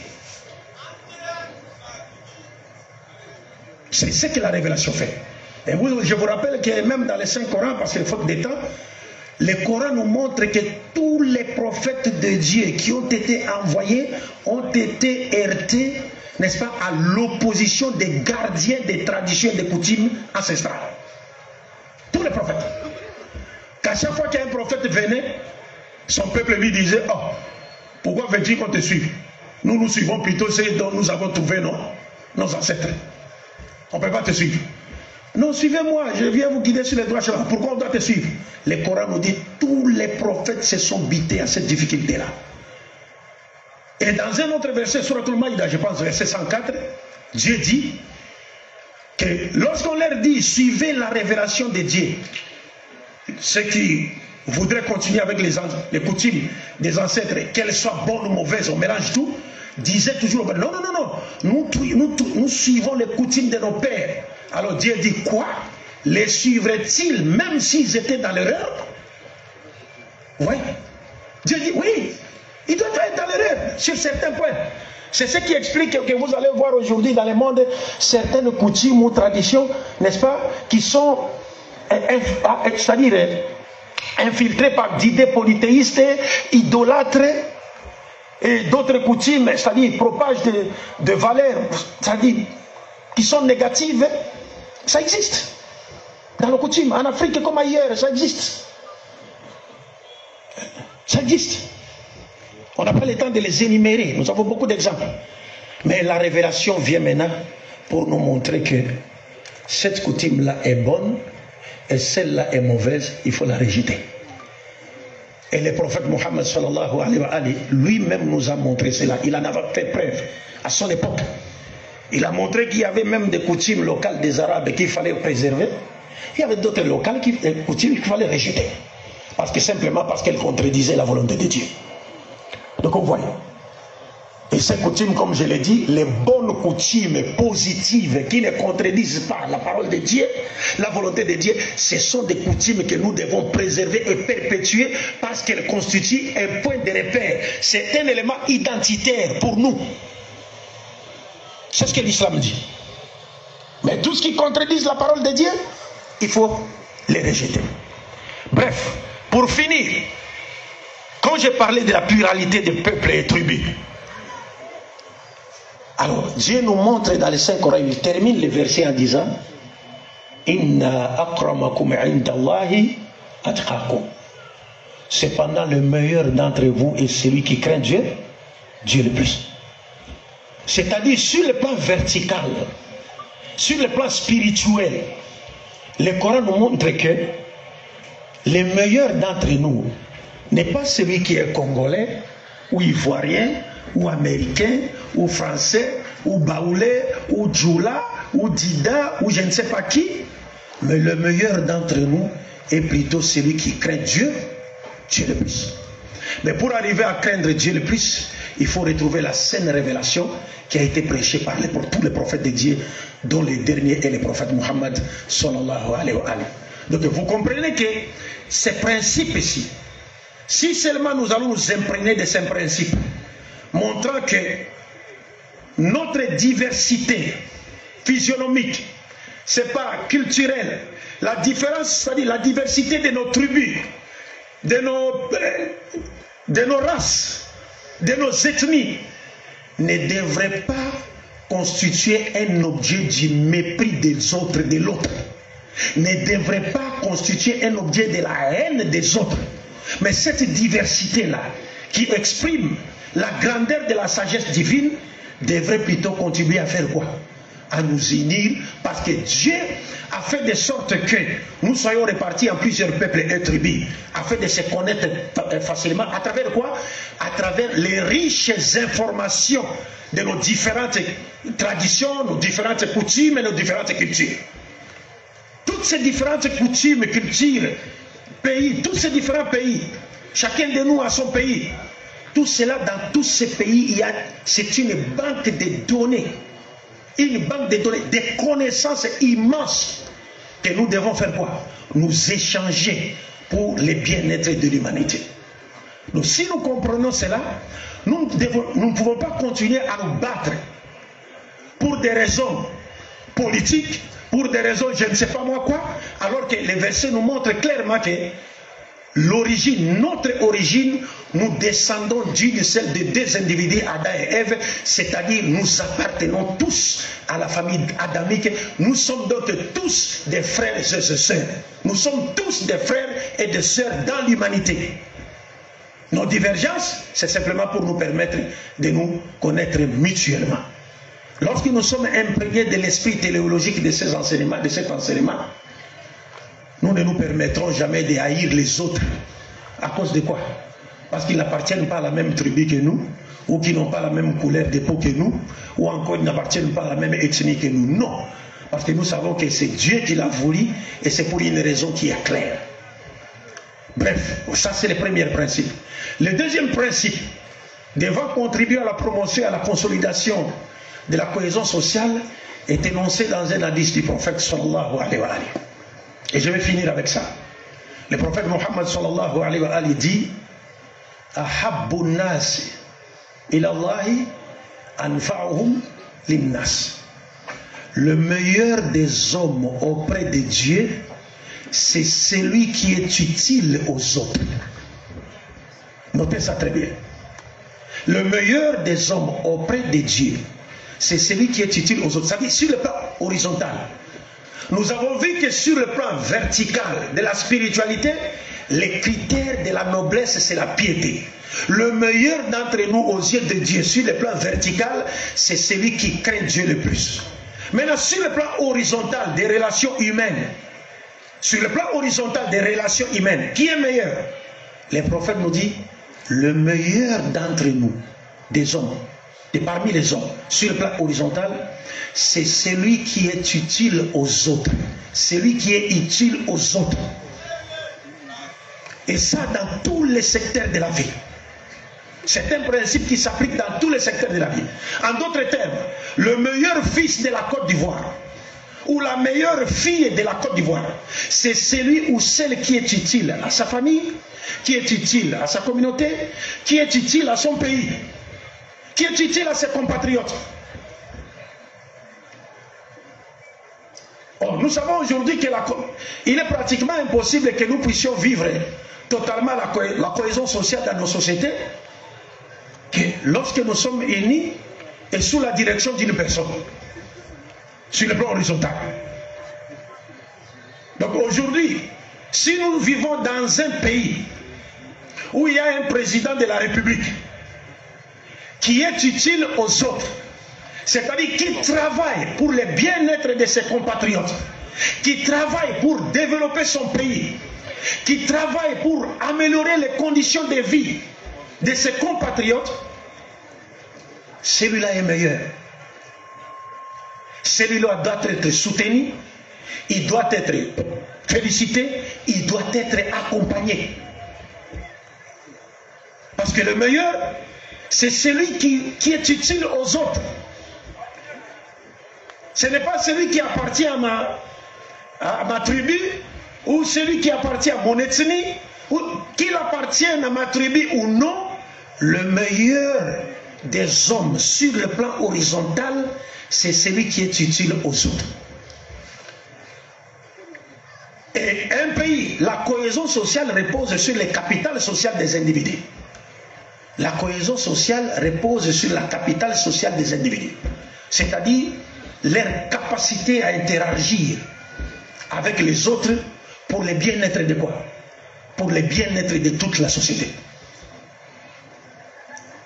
C'est ce que la révélation fait. Et je vous rappelle que même dans les Saint-Coran, parce qu'il faut des temps, le Coran nous montre que tous les prophètes de Dieu qui ont été envoyés ont été heurtés, n'est-ce pas, à l'opposition des gardiens des traditions et des coutumes ancestrales. Tous les prophètes. Qu'à chaque fois qu'un prophète venait, son peuple lui disait: oh, pourquoi veux-tu qu'on te suive? Nous, nous suivons plutôt ceux dont nous avons trouvé nos ancêtres. On ne peut pas te suivre. Non, suivez-moi, je viens vous guider sur les droits chemins. Pourquoi on doit te suivre? Le Coran nous dit: tous les prophètes se sont butés à cette difficulté-là. Et dans un autre verset, Sourate Al-Maïda, je pense, verset 104, Dieu dit que lorsqu'on leur dit suivez la révélation de Dieu, ceux qui voudraient continuer avec les coutumes des ancêtres, qu'elles soient bonnes ou mauvaises, on mélange tout, disaient toujours: non, non, non, non, nous suivons les coutumes de nos pères. Alors Dieu dit: quoi? Les suivraient-ils même s'ils étaient dans l'erreur? Oui. Dieu dit: oui. Il doit être dans l'erreur sur certains points. C'est ce qui explique que vous allez voir aujourd'hui dans le monde certaines coutumes ou traditions, n'est-ce pas, qui sont, c'est-à-dire, infiltrées par d'idées polythéistes, idolâtres, et d'autres coutumes, c'est-à-dire propagent de valeurs, c'est-à-dire qui sont négatives. Ça existe. Dans nos coutumes, en Afrique comme ailleurs, ça existe. Ça existe. On n'a pas le temps de les énumérer. Nous avons beaucoup d'exemples. Mais la révélation vient maintenant pour nous montrer que cette coutume-là est bonne et celle-là est mauvaise. Il faut la rejeter. Et le prophète Mohammed sallallahu alayhi wa alayhi, lui-même nous a montré cela. Il en avait fait preuve à son époque. Il a montré qu'il y avait même des coutumes locales des Arabes qu'il fallait préserver. Il y avait d'autres coutumes qu'il fallait rejeter. Simplement parce qu'elles contredisaient la volonté de Dieu. Donc on voit. Et ces coutumes, comme je l'ai dit, les bonnes coutumes positives qui ne contredisent pas la parole de Dieu, la volonté de Dieu, ce sont des coutumes que nous devons préserver et perpétuer parce qu'elles constituent un point de repère. C'est un élément identitaire pour nous. C'est ce que l'islam dit. Mais tout ce qui contredit la parole de Dieu, il faut les rejeter. Bref, pour finir, quand j'ai parlé de la pluralité des peuples et tribus, alors Dieu nous montre dans les Saint-Coran, il termine le verset en disant: Inna akramakum indallahi atqakum. Cependant, le meilleur d'entre vous est celui qui craint Dieu, Dieu le plus. C'est-à-dire, sur le plan vertical, sur le plan spirituel, le Coran nous montre que le meilleur d'entre nous n'est pas celui qui est congolais, ou ivoirien, ou américain, ou français, ou baoulé, ou djoula, ou dida, ou je ne sais pas qui. Mais le meilleur d'entre nous est plutôt celui qui craint Dieu, Dieu le plus. Mais pour arriver à craindre Dieu le plus, il faut retrouver la saine révélation qui a été prêchée par tous les prophètes de Dieu, dont le dernier est le prophète Mohammed sallallahu alayhi wa sallam. Donc vous comprenez que ces principes ici, si seulement nous allons nous imprégner de ces principes, montrant que notre diversité physionomique, c'est pas culturel. La différence, c'est-à-dire la diversité de nos tribus, de nos races, de nos ethnies, ne devrait pas constituer un objet du mépris des autres, de l'autre. Ne devrait pas constituer un objet de la haine des autres. Mais cette diversité-là, qui exprime la grandeur de la sagesse divine, devrait plutôt contribuer à faire quoi? À nous unir, parce que Dieu a fait de sorte que nous soyons répartis en plusieurs peuples et tribus, afin de se connaître facilement. À travers quoi? À travers les riches informations de nos différentes traditions, nos différentes coutumes et nos différentes cultures. Toutes ces différentes coutumes, cultures, pays, tous ces différents pays, chacun de nous a son pays. Tout cela, dans tous ces pays, c'est une banque de données. Une banque de données, des connaissances immenses que nous devons faire quoi? Nous échanger pour le bien-être de l'humanité. Donc si nous comprenons cela, nous ne pouvons pas continuer à nous battre pour des raisons politiques, pour des raisons je ne sais pas moi quoi, alors que les versets nous montrent clairement que l'origine, notre origine, nous descendons d'une seule de deux individus, Adam et Ève, c'est-à-dire nous appartenons tous à la famille adamique. Nous sommes donc tous des frères et sœurs. Nous sommes tous des frères et des sœurs dans l'humanité. Nos divergences, c'est simplement pour nous permettre de nous connaître mutuellement. Lorsque nous sommes imprégnés de l'esprit téléologique de ces enseignements, de cet enseignement, nous ne nous permettrons jamais de haïr les autres. À cause de quoi? Parce qu'ils n'appartiennent pas à la même tribu que nous, ou qu'ils n'ont pas la même couleur de peau que nous, ou encore ils n'appartiennent pas à la même ethnie que nous. Non. Parce que nous savons que c'est Dieu qui l'a voulu, et c'est pour une raison qui est claire. Bref, ça c'est le premier principe. Le deuxième principe, devant contribuer à la promotion et à la consolidation de la cohésion sociale, est énoncé dans un hadith du prophète sallallahu alayhi wa sallam. Et je vais finir avec ça. Le prophète Mohammed sallallahu alayhi wa sallam dit: Ahabbu nasi ila Allahi anfa'uhum linnas. Le meilleur des hommes auprès de Dieu, c'est celui qui est utile aux autres. Notez ça très bien. Le meilleur des hommes auprès de Dieu, c'est celui qui est utile aux autres. Ça veut dire sur le plan horizontal. Nous avons vu que sur le plan vertical de la spiritualité, les critères de la noblesse, c'est la piété. Le meilleur d'entre nous aux yeux de Dieu sur le plan vertical, c'est celui qui craint Dieu le plus. Maintenant, sur le plan horizontal des relations humaines, sur le plan horizontal des relations humaines, qui est meilleur? Les prophètes nous disent, le meilleur d'entre nous, des hommes, et parmi les hommes, sur le plan horizontal, c'est celui qui est utile aux autres. Celui qui est utile aux autres. Et ça dans tous les secteurs de la vie. C'est un principe qui s'applique dans tous les secteurs de la vie. En d'autres termes, le meilleur fils de la Côte d'Ivoire, ou la meilleure fille de la Côte d'Ivoire, c'est celui ou celle qui est utile à sa famille, qui est utile à sa communauté, qui est utile à son pays, qui est utile à ses compatriotes. Or, nous savons aujourd'hui qu'il est pratiquement impossible que nous puissions vivre totalement la cohésion sociale dans nos sociétés que lorsque nous sommes unis et sous la direction d'une personne, sur le plan horizontal. Donc aujourd'hui, si nous vivons dans un pays où il y a un président de la République qui est utile aux autres, c'est-à-dire qui travaille pour le bien-être de ses compatriotes, qui travaille pour développer son pays, qui travaille pour améliorer les conditions de vie de ses compatriotes, celui-là est meilleur. Celui-là doit être soutenu, il doit être félicité, il doit être accompagné. Parce que le meilleur, c'est celui qui est utile aux autres. Ce n'est pas celui qui appartient à ma tribu, ou celui qui appartient à mon ethnie, ou qu'il appartienne à ma tribu ou non. Le meilleur des hommes sur le plan horizontal, c'est celui qui est utile aux autres. la cohésion sociale repose sur le capital social des individus. La cohésion sociale repose sur la capital sociale des individus. C'est-à-dire leur capacité à interagir avec les autres pour le bien-être de quoi? Pour le bien-être de toute la société.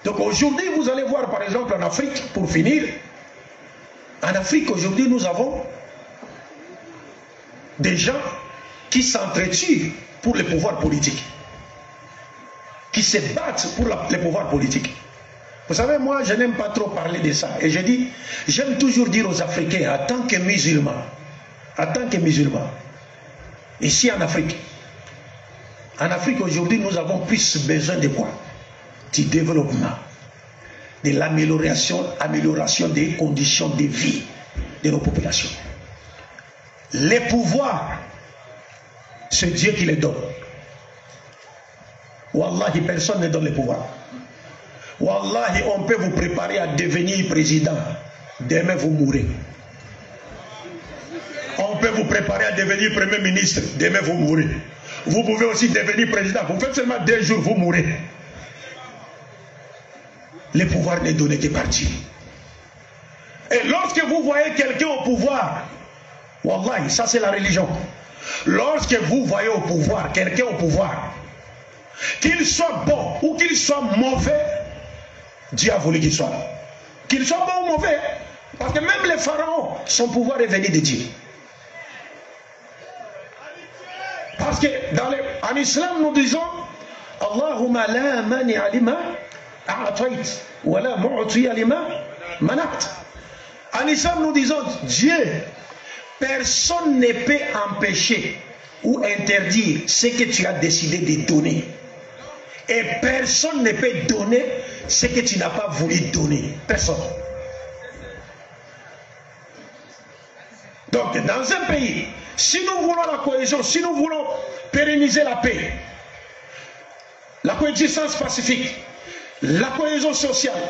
Donc aujourd'hui, vous allez voir par exemple en Afrique, pour finir, en Afrique aujourd'hui nous avons des gens qui s'entretuent pour le pouvoir politique, qui se battent pour le pouvoir politique. Vous savez, moi je n'aime pas trop parler de ça. Et je dis, j'aime toujours dire aux Africains, en tant que musulmans, ici en Afrique aujourd'hui nous avons plus besoin de quoi? Du développement, de l'amélioration des conditions de vie de nos populations. Les pouvoirs, c'est Dieu qui les donne. Wallahi, personne ne donne les pouvoirs. Wallahi, on peut vous préparer à devenir président. Demain, vous mourrez. On peut vous préparer à devenir premier ministre. Demain, vous mourrez. Vous pouvez aussi devenir président. Vous faites seulement 2 jours, vous mourrez. Le pouvoir n'est donné que par Dieu. Et lorsque vous voyez quelqu'un au pouvoir, wallahi, ça c'est la religion. Lorsque vous voyez au pouvoir, quelqu'un au pouvoir, qu'il soit bon ou qu'il soit mauvais, Dieu a voulu qu'il soit là. Qu'il soit bon ou mauvais. Parce que même les pharaons, son pouvoir est venu de Dieu. Parce que en islam nous disons Allahumma la mani alima a'tayt wa la mu'ti alima manat. En islam nous disons Dieu, personne ne peut empêcher ou interdire ce que tu as décidé de donner. Et personne ne peut donner ce que tu n'as pas voulu donner. Personne. Donc dans un pays, si nous voulons la cohésion, si nous voulons pérenniser la paix, la coexistence pacifique, la cohésion sociale,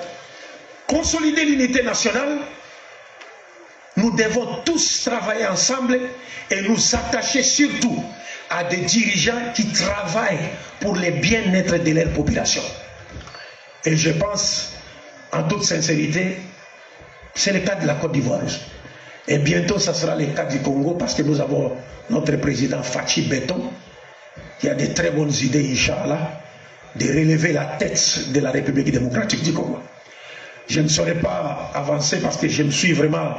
consolider l'unité nationale, nous devons tous travailler ensemble et nous attacher surtout à des dirigeants qui travaillent pour le bien-être de leur population. Et je pense, en toute sincérité, c'est le cas de la Côte d'Ivoire. Et bientôt, ça sera le cas du Congo parce que nous avons notre président Fachi Beton qui a de très bonnes idées, Inch'Allah, de relever la tête de la République démocratique du Congo. Je ne saurais pas avancer parce que je me suis vraiment...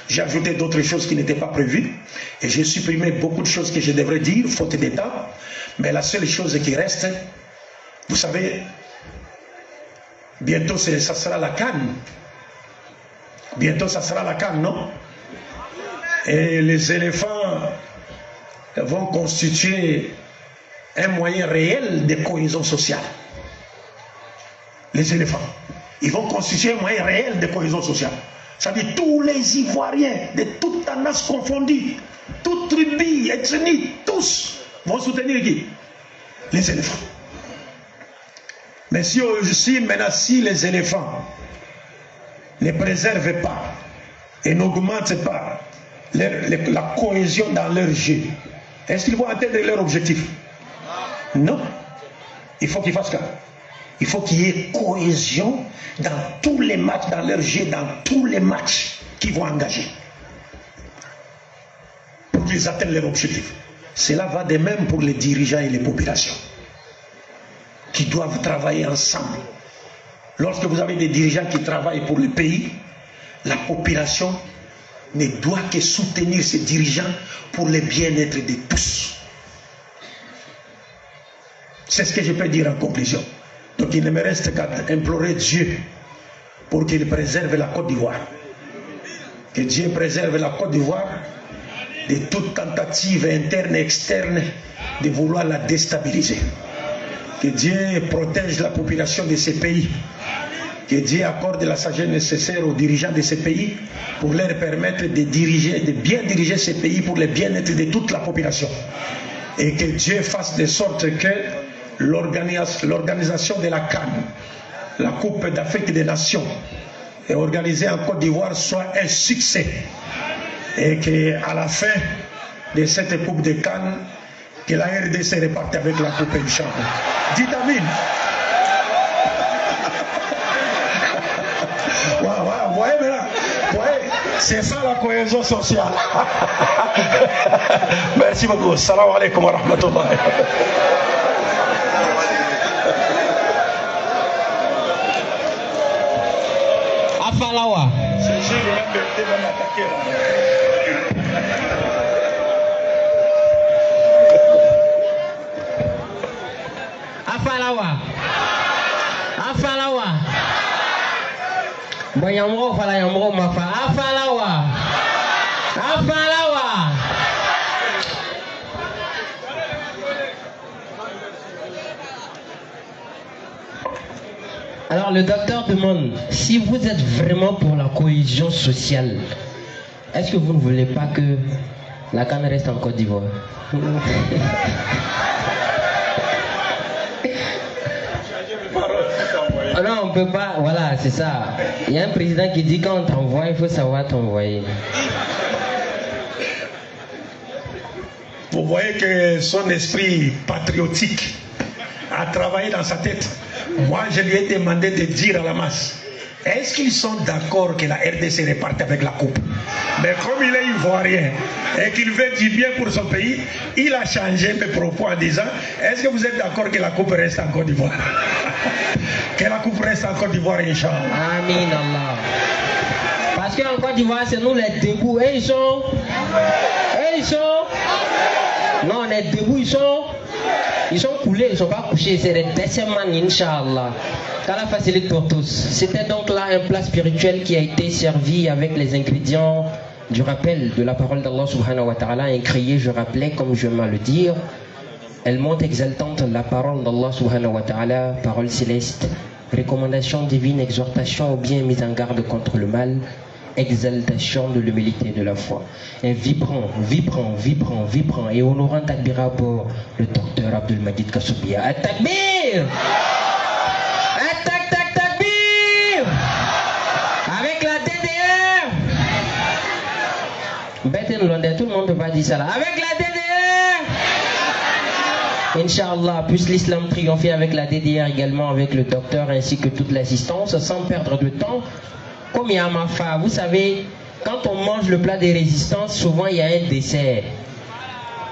J'ai ajouté d'autres choses qui n'étaient pas prévues et j'ai supprimé beaucoup de choses que je devrais dire, faute d'état. Mais la seule chose qui reste, vous savez, bientôt ça sera la CAN. Bientôt ça sera la CAN, non? Et les éléphants vont constituer un moyen réel de cohésion sociale. Les éléphants, ils vont constituer un moyen réel de cohésion sociale. C'est-à-dire tous les Ivoiriens, de toutes tendances confondues, toutes tribus, ethnies, tous vont soutenir qui? Les éléphants. Mais si maintenant, si les éléphants ne préservent pas et n'augmentent pas la cohésion dans leur jeu, est-ce qu'ils vont atteindre leur objectif? Non. Il faut qu'ils fassent quoi? Il faut qu'il y ait cohésion dans tous les matchs, dans leur jeu, dans tous les matchs qu'ils vont engager. Pour qu'ils atteignent leur objectif. Cela va de même pour les dirigeants et les populations. Qui doivent travailler ensemble. Lorsque vous avez des dirigeants qui travaillent pour le pays, la population ne doit que soutenir ces dirigeants pour le bien-être de tous. C'est ce que je peux dire en conclusion. Donc il ne me reste qu'à implorer Dieu pour qu'il préserve la Côte d'Ivoire. Que Dieu préserve la Côte d'Ivoire de toute tentative interne et externe de vouloir la déstabiliser. Que Dieu protège la population de ces pays. Que Dieu accorde la sagesse nécessaire aux dirigeants de ces pays pour leur permettre de diriger, de bien diriger ces pays pour le bien-être de toute la population. Et que Dieu fasse de sorte que l'organisation de la CAN, la Coupe d'Afrique des Nations, est organisée en Côte d'Ivoire, soit un succès. Et qu'à la fin de cette Coupe de CAN, que la RDC reparte avec la coupe, Inch'Allah. Dites amin. Vous voyez maintenant, c'est ça la cohésion sociale. Merci beaucoup. Salam alaikum wa rahmatullah. Afalawa. Afalawa. Afalawa. Bayamro fala yamro mafa. Afalawa. Afalawa. Alors le docteur demande, si vous êtes vraiment pour la cohésion sociale, est-ce que vous ne voulez pas que la CAN reste en Côte d'Ivoire? Non, on peut pas, voilà, c'est ça. Il y a un président qui dit quand on t'envoie, il faut savoir t'envoyer. Vous voyez que son esprit patriotique a travaillé dans sa tête. Moi, je lui ai demandé de dire à la masse, est-ce qu'ils sont d'accord que la RDC reparte avec la coupe? Mais comme il est ivoirien et qu'il veut du bien pour son pays, il a changé mes propos en disant, est-ce que vous êtes d'accord que la coupe reste en Côte d'Ivoire? Que la coupe reste en Côte d'Ivoire, Inch'Allah. Amin Allah. Parce qu'en Côte d'Ivoire, c'est nous les debout. Et ils sont... Non, on est debout, ils sont coulés, ils ne sont pas couchés. C'est les décemment, Inch'Allah. Qu'Allah facilite pour tous. C'était donc là un plat spirituel qui a été servi avec les ingrédients du rappel de la parole d'Allah subhanahu wa ta'ala. Un crier, je rappelais, comme je vais le dire. Elle monte exaltante la parole d'Allah subhanahu wa ta'ala, parole céleste, recommandation divine, exhortation au bien, mise en garde contre le mal, exaltation de l'humilité de la foi. Un vibrant, et honorant takbira pour le docteur Abdul Majid Kassoubia. At-takbir! At-takbir! Avec la DDR! Bête tout le monde ne peut pas dire ça là. Avec la DDR! Inch'Allah, puisse l'islam triompher avec la DDR également, avec le docteur ainsi que toute l'assistance, sans perdre de temps. Comme il y a ma femme, vous savez, quand on mange le plat des résistances, souvent il y a un dessert.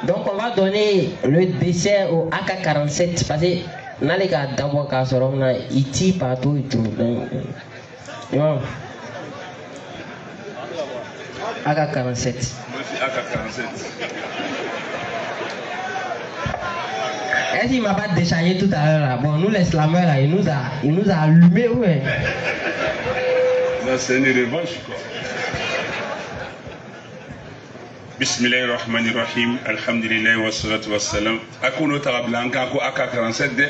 Donc on va donner le dessert au AK-47, parce que dans les cas d'abord, on a iti partout et tout. AK-47. AK-47. Est-ce qu'il ne m'a pas déchargé tout à l'heure là? Bon, nous les slameurs là, il nous a allumé, ouais. Là, c'est une revanche, quoi. Bismillahirrahmanirrahim. Alhamdulillah wa salatu wa salam. Akuno Tarablanca, ako AK-47 de.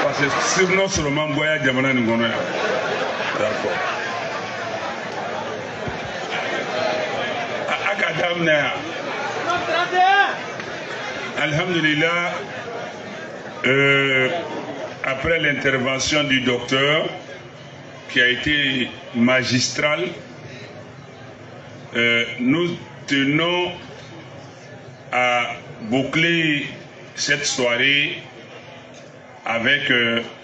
Parce que sur nos romans, Boya Diamana Ngono. D'accord. Akadamna. Alhamdulillah. Après l'intervention du docteur, qui a été magistrale, nous tenons à boucler cette soirée avec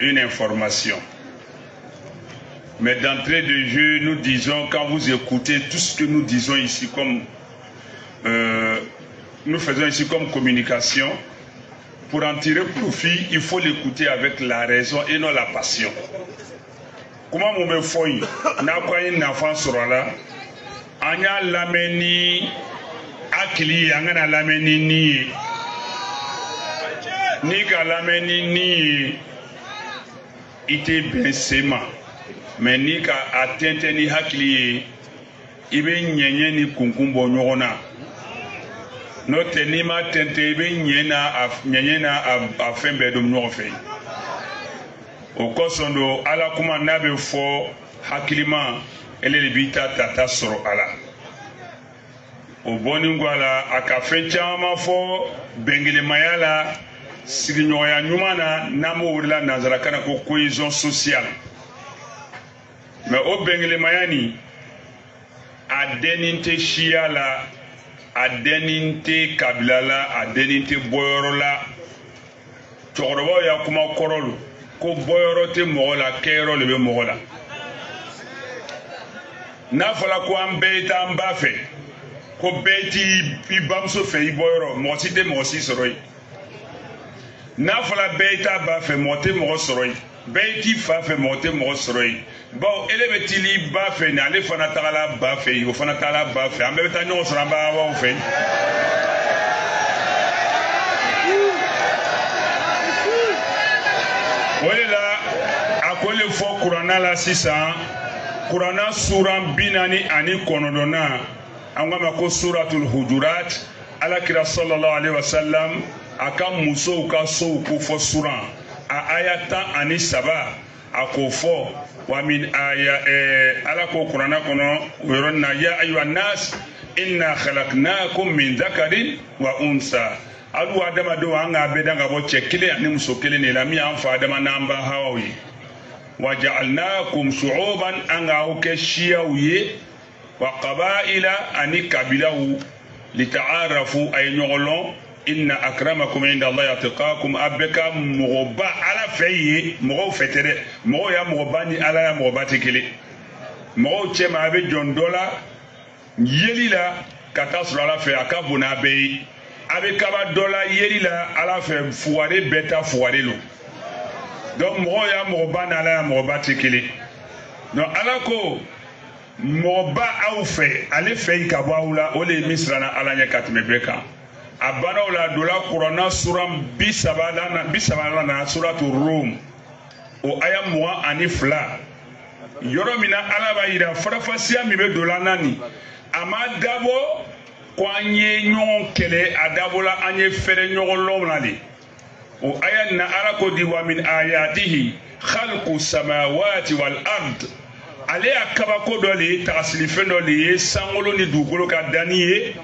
une information. Mais d'entrée de jeu, nous disons, quand vous écoutez tout ce que nous disons ici comme nous faisons ici comme communication, pour en tirer profit, il faut l'écouter avec la raison et non la passion. Comment on me fait? N'a pas une enfant sur là. Anya lameni akili angana lameni ni ka lameni ni ite ben sema mais ni ka atente ni hakili ibe nyenye ni kunkumbo nyona no tenima tente ibe nyenye na afembe dum nyofe o kosondo ala kuma nabe fo hakilima ele bita tata soro ala o boningo ala akafe chama fo bengele mayala siginyoya nyumana namo wurla nazara kana ko cohésion sociale mais o bengele mayani adeninte shiala a denin tɛ kabila la a denin tɛ bɔyɔrɔ la cɛkɔrɔbaw y'a kuma kɔrɔ lo ko bɔyɔrɔ tɛ mɔgɔ la kɛyɔrɔ de bɛ mɔgɔ la n'a fɔra ko an bɛɛ tɛ an ba fɛ ko bɛɛ t'i bamuso fɛ i bɔyɔrɔ mɔgɔ si tɛ mɔgɔ si sɔrɔ yen n'a fɔra bɛɛ t'a ba fɛ mɔgɔ tɛ mɔgɔ sɔrɔ yen bɛɛ t'i fa fɛ mɔgɔ tɛ mɔgɔ sɔrɔ yen bawo ele bɛ tili ba fɛ ni ale fana tagala ba fɛ yen o fana taala ba fɛ an bɛɛ bɛ taa ɲɔgɔn sɔrɔ an b'a baw fɛ o de la a ko le fɔ kuranna la sisan kuranna sura 49 an k'a ma ko suratul hujurat alakira sallallahu alaihi wasallam a ka musow ka sow ko fɔ suran a aya 13 a ko fɔ wa min aya ala ko kuranna kɔnɔ o yɔrɔ na ya ayyuhan nas inna khalaqnakum min dhakarin wa unsa alu adamadenw an k'a bɛɛ dan ka bɔ cɛ kelen ani muso kelen de la min y'an fa adama n'an ba hawaw ye wa ja'alnakum shu'uban an k'aw kɛ siyaw ye wa qabaila ani kabilaw lita'arafu ay ɲɔgɔn lɔn inna akramakum inda Allah yatqakum abeka mɔgɔba ala fɛ ye mɔgɔw fɛ tɛ dɛ mɔgɔw ya mɔgɔba ni ala ya mɔgɔba tɛ kelen mɔgɔw cɛ ma a bɛ jɔn dɔ la yeli la ka taa sɔrɔ ala fɛ a ka bon n'a bɛɛ ye a bɛ kaba dɔ la yeli la ala fɛ fugare bɛɛ ta fugare lo donc mɔgɔw ya mɔgɔba ni ala ya mɔgɔba tɛ kelen donc ala ko mɔgɔba aw fɛ ale fɛ yi ka bɔ aw la o de ye min siranna ala ɲɛ ka tɛmɛ bɛɛ kan a bannaw la dola kuranna sura 30 na suratu rum o aya 22 yɔrɔ min na ala b'a yira farafasiya min bɛ dola nani a ma dabɔ ko an ye ɲɔgɔn kɛlɛ a dabɔla an ye fɛrɛ ɲɔgɔn lɔn na de o aya na ala ko di wa min ayatihi khalqu samawati wal ard ale y'a kabako dɔ le ye tagasilifɛn dɔ le ye sankolo ni dugukolo ka danni ye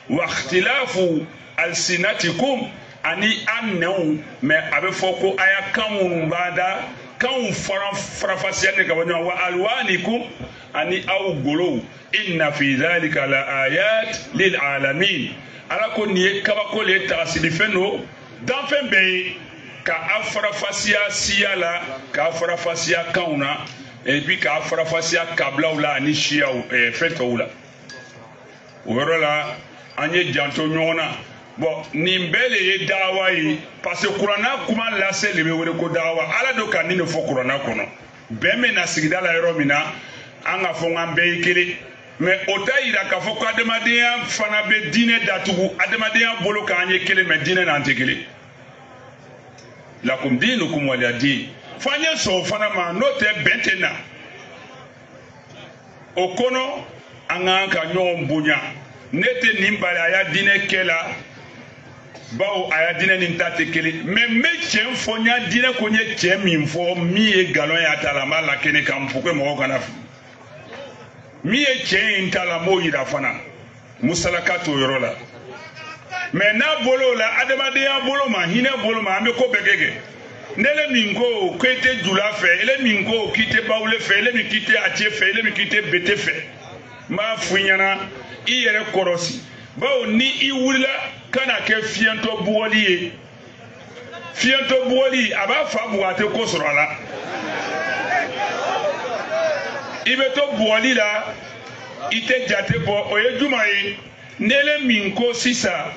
wa ikhtilafu alsinatikum ani an nɛnw mɛ a bɛ fɔ ko a y'a kan minnu b'a da kanw farafasiya ne ka bɔ ɲɔgɔn wa alwanikum ani aw golow inna fi dhalika la ayat lil alamin ala ko nin ye kabako le ye tagasilifɛn do danfɛn bɛɛ ye ka a farafasiya siya la k'a farafasiya kanw na et puis k'a farafasiya kabilaw la ani siyaw fɛn tɔw la o yɔrɔ la an ye janto ɲɔgɔn na bon nin bɛɛ le ye dawa ye parce que kuranna kuma lase le bɛ wele ko dawa ala do ka nin de fɔ kuranna kɔnɔ bɛn bɛ na sigida la yɔrɔ min na an ka fɔ k'an bɛɛ ye kelen mais o t'a yira k'a fɔ ko adamadenya fana bɛ diinɛ datugu adamadenya bolo k'an ye kelen mais diinɛ n'an tɛ kelen lakum diinukum waliya diin fo an ye sɔn o fana ma n'o tɛ bɛn tɛ na o kɔnɔ an k'an ka ɲɔgɔn bonya ne tɛ nin bali a y'a diinɛ kɛ la bawo a y'a diinɛ nin ta tɛ kelen mais n bɛ tiɲɛ fɔ n y'a diinɛ ko n ye cɛ min fɔ min ye nkalon ye a ta la n b'a la kɛnɛ kan pour que mɔgɔw kana fili min ye cɛ in ta la n b'o yira fana musalaka t'o yɔrɔ la mais n'a bolo la adamadenya bolo ma hinɛ bolo ma an bɛ ko bɛɛ kɛ n'ele min ko k'i tɛ jula fɛ ele min ko k'i tɛ bawule fɛ ele min k'i tɛ a cɛ fɛ ele min k'i tɛ bete fɛ n b'a f'i ɲɛna i yɛrɛ kɔrɔsi bawo ni i wulila kana kɛ fiyɛntɔ bugɔli ye fiyɛntɔ bugɔli a b'a fa bugɔ a tɛ ko sɔrɔ a la i bɛ to bugɔli la i tɛ jate bɔ o ye juma ye n'ele min ko sisan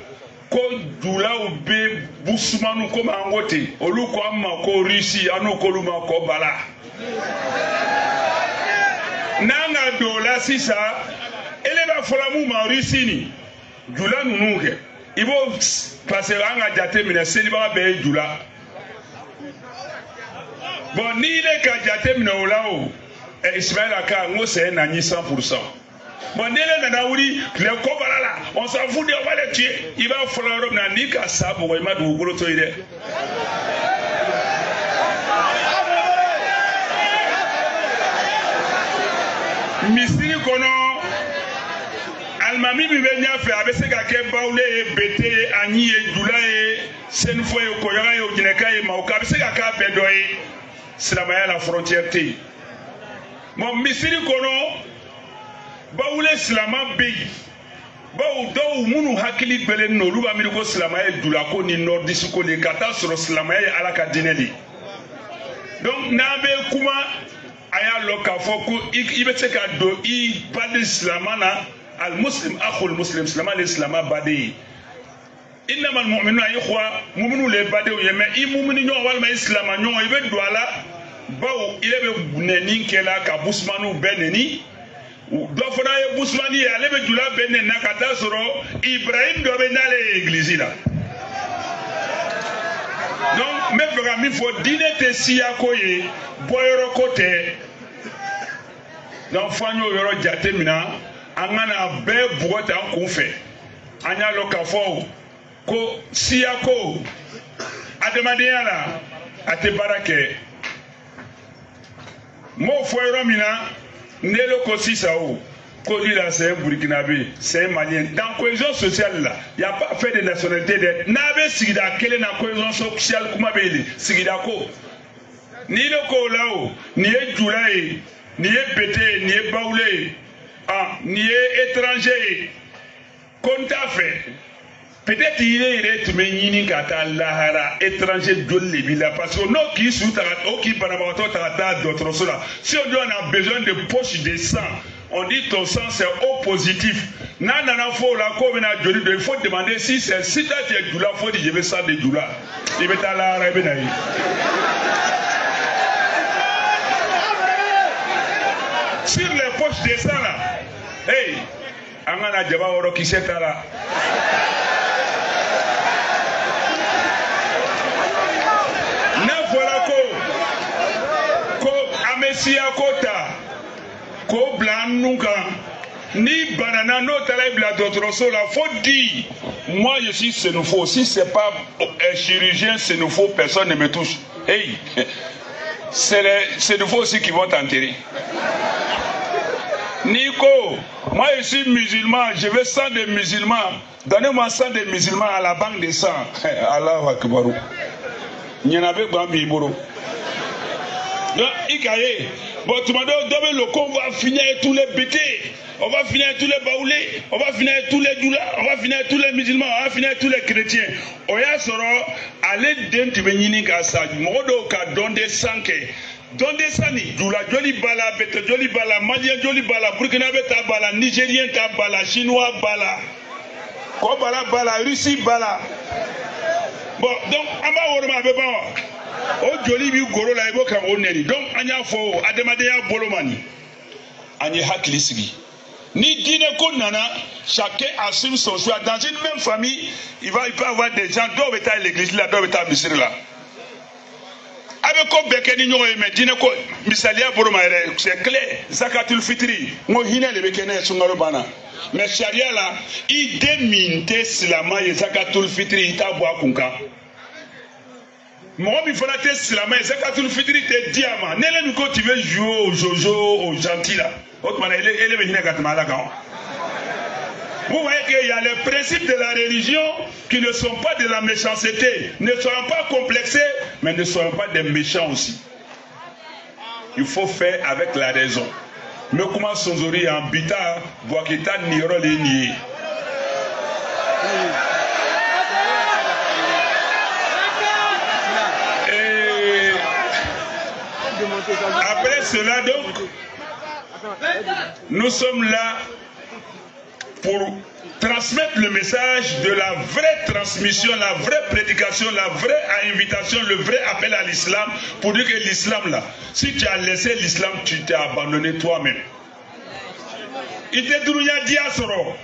ko julaw bɛ busumanu komi an ko ten olu ko an ma ko risi an n'u k'olu ma ko bala n'an ka don o la sisan ele b'a fɔla mun ma risi ni jula ninnu kɛ i b'o parce que an ka jate minɛ selibaga bɛɛ ye jula bon n'i ye ka jate minɛ o la o Ismaïla ka n ko c'est na ɲi 100%. Bon n'ele nana wuli tile kɔbara la on s'en fout de on va les tuer i b'a fɔla yɔrɔ min na n'i ka sa bɔgɔ i ma dugukolo to ye dɛ misiri kɔnɔ alimami min bɛ ɲɛfɛ a bɛ se ka kɛ bawule ye bete ye ani ye jula ye senufo ye kɔyɔga ye jinɛka ye mawuka a bɛ se ka k'a bɛɛ dɔ ye silamɛya la frontière tɛ yen bon misiri kɔnɔ bawule silama bɛ yen bawo dɔw minnu hakili gbɛlen no olu b'a miiri ko silamɛya ye dulako ni nɔrdisi ko de ka taa sɔrɔ silamɛya ye ala ka diinɛ de donc n'an bɛ kuma a y'a lɔn k'a fɔ ko i bɛ se ka don i baden silamɛ na al muslim akhul muslim silamɛ le silamɛ baden ye innamal mu'minuna ikhwa mu'minu le badenw ye mais i mumini ɲɔgɔn walima i silamɛ ɲɔgɔn i bɛ don a la bawo ile bɛ nɛni kɛla ka busmaniw bɛɛ nɛni dɔ fana ye busmani ye ale bɛ jula bɛɛ nɛni na ka taa sɔrɔ ibrahim dɔ bɛ n'ale ye église la donc n bɛ fɛ ka min fɔ diinɛ tɛ siyako ye bɔyɔrɔ ko tɛ donc f'an y'o yɔrɔ jate minna an kana bɛɛ bugɔ ta an kun fɛ an y'a lɔn k'a fɔ ko siyako adamadenya la a tɛ baara kɛ n b'o fɔ yɔrɔ min na Nelo ko sisan o ko lui là c'est un Burkinabé c'est un Malien dans cohésion sociale là il y a pas fait de nationalité d'être n'a bɛ sigida kelen na cohésion sociale kuma bɛ yen sigida ko n'i le ko la o nin ye jula ye nin ye bete ye nin ye bawule ye nin ye étranger ye ko n t'a fɛ peut-être il est tun bɛ ɲini ka taa lahara étranger joli de b'i la parce que n'o k'i su ta o k'i banabagatɔ ta ka taa dɔgɔtɔrɔso la si on a besoin de poche de sang on dit ton sang c'est O positif n'a nana fɔ o la k'o bɛna joli don il faut demander si c'est si ta cɛ jula fo di je bɛ sang de jula i bɛ taa lahara i bɛ na ye. Sur les poches de sang là hey an kana jaba wɔrɔ kisɛ t'a la. Siya kota ko bila nun kan ni banana n'o taara i bila dɔgɔtɔrɔso la faut dire moi je suis xénophobe si c'est pas un chirurgien xénophobe personne ne me touche hey c'est les xénophobes aussi qui vont t'enterrer Nico moi je suis musulman je veux sang de musulmans donnez-moi sang de musulmans à la banque de sang Allahu Akbar nyanabe gbambi boro. Donc, Ikaye, bon, tu m'as dit, on va finir tous les bêtés, on va finir tous les baoulés, on va finir tous les doulas, on va finir tous les musulmans, on va finir tous les chrétiens. On y a soro, allez d'un tu venir à ça, modo ka donde sanke, donde sani, doula joli bala, bête joli bala, malien joli bala, burkinabé ta bala, nigérien ta bala, chinois bala, ko bala, Russie bala. Bon, donc, on va voir ma bébé. O joli bi goro la ibo kan o neri donc anya fo adamadenya bolomani anya hakili sigi ni dine ko nana chacun assume son choix dans une même famille il peut avoir des gens doivent être à l'église là doivent être à misiri là avec ko beke ni nyoy me dine ko misalia boloma c'est clair zakatul fitri mo hina le beke na sungalo bana mais sharia là il deminte silama ye zakatul fitri ita bo akunka mɔgɔ min fana tɛ silamɛ ye zakatul fitiri tɛ di a ma ne yɛrɛ min ko tu veux jouer au jojo au gentil là o tuma na ele bɛ hinɛ ka tɛmɛ ala kan. Vous voyez qu'il y a les principes de la religion qui ne sont pas de la méchanceté, ne soyons pas complexés, mais ne soyons pas des méchants aussi. Il faut faire avec la raison. Mais comment sonzori en bita voit qu'il t'a niro les nier. Après cela donc, nous sommes là pour transmettre le message de la vraie transmission, la vraie prédication, la vraie invitation, le vrai appel à l'islam, pour dire que l'islam là, si tu as laissé l'islam, tu t'es abandonné toi-même. Il te dit dia soro,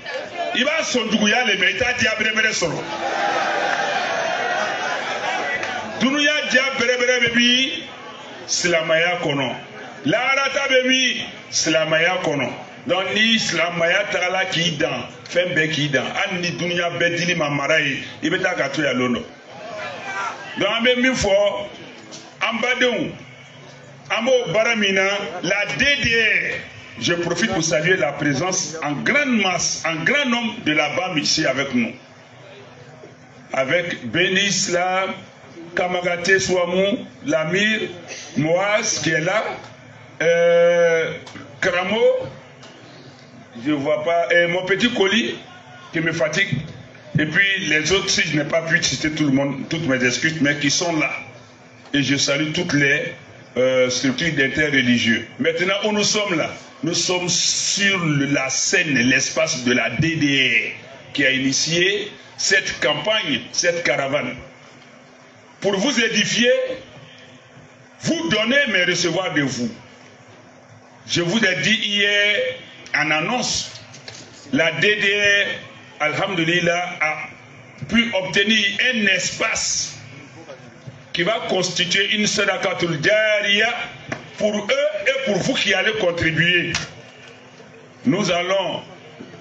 il va sonduguya le mais il t'a dit abrébéré soro. Dunuya dia bérébéré bébi. Silamaya kono la arata bebi silamaya kono donc ni silamaya tagala ki dan fɛn bɛɛ k'i dan hali ni dunuya bɛɛ dili ma mara ye i bɛ taa ka to yan lon donc an bɛ min fɔ an badenw an b'o baara min na la DDR je profite pour saluer la présence en grande masse en grand nombre de la BAM ici avec nous avec Beni Islam Kamagate Swamou, Lamir, Moaz qui est là, Kramo, je ne vois pas, et mon petit colis, qui me fatiguent. Et puis les autres, si je n'ai pas pu citer tout le monde, toutes mes excuses, mais qui sont là. Et je salue toutes les structures d'interreligieux. Maintenant où nous sommes là, nous sommes sur la scène, l'espace de la DDR qui a initié cette campagne, cette caravane. Pour vous édifier, vous donner mais recevoir de vous. Je vous ai dit hier en annonce, la DDR, alhamdulillah, a pu obtenir un espace qui va constituer une sadaqatul jariya pour eux et pour vous qui allez contribuer. Nous allons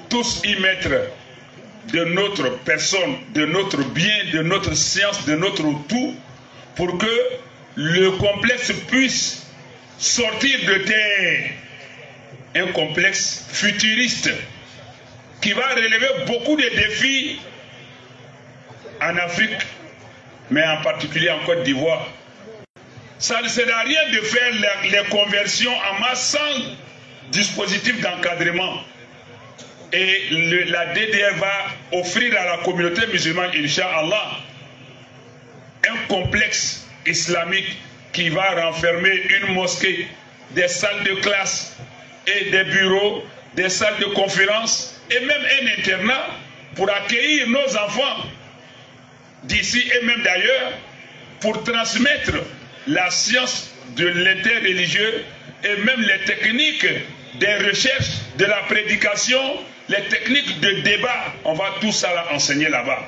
tous y mettre de notre personne, de notre bien, de notre science, de notre tout, pour que le complexe puisse sortir de terre. Un complexe futuriste qui va relever beaucoup de défis en Afrique, mais en particulier en Côte d'Ivoire. Ça ne sert à rien de faire les conversions en masse sans dispositif d'encadrement. Et la DDR va offrir à la communauté musulmane, Inch'Allah, un complexe islamique qui va renfermer une mosquée, des salles de classe et des bureaux, des salles de conférence et même un internat pour accueillir nos enfants d'ici et même d'ailleurs, pour transmettre la science de l'interreligieux et même les techniques des recherches, de la prédication, les techniques de débat. On va tout ça enseigner là-bas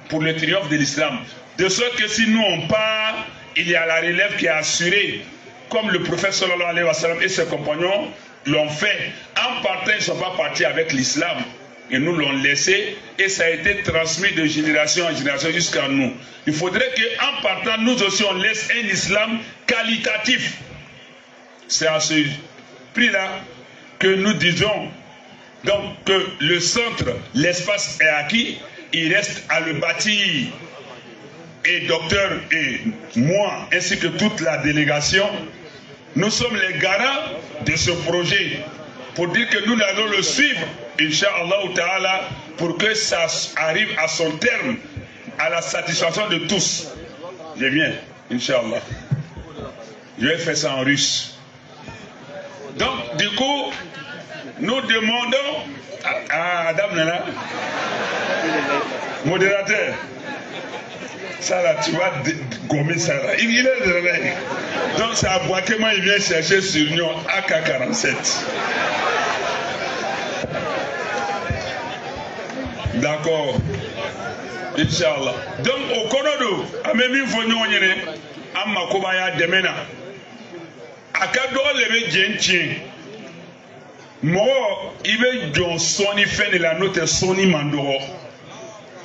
pour le triomphe de l'islam. De sorte que si nous on part, il y a la relève qui est assurée, comme le prophète sallallahu alayhi wa sallam et ses compagnons l'ont fait. En partant, ils ne sont pas partis avec l'islam. Et nous l'ont laissé et ça a été transmis de génération en génération jusqu'à nous. Il faudrait qu'en partant, nous aussi on laisse un islam qualitatif. C'est à ce prix-là que nous disons donc que le centre, l'espace est acquis, il reste à le bâtir. Et docteur et moi, ainsi que toute la délégation, nous sommes les garants de ce projet pour dire que nous allons le suivre, Inch'Allah Ta'ala, pour que ça arrive à son terme, à la satisfaction de tous. Je viens, Inch'Allah. Je vais faire ça en russe. Donc, du coup, nous demandons à Adam Nana, modérateur, ça là, tu vas gommer ça là. Il est de réveil. Donc, c'est à Boakema, il vient chercher sur Nyon AK-47. D'accord. Inch'Allah. Donc, au Konodo, à même Fonyon Yene, à Makobaya Demena, à Kado Leve Djentien, moi, il veut John Sony fait la note Sony Mandoro.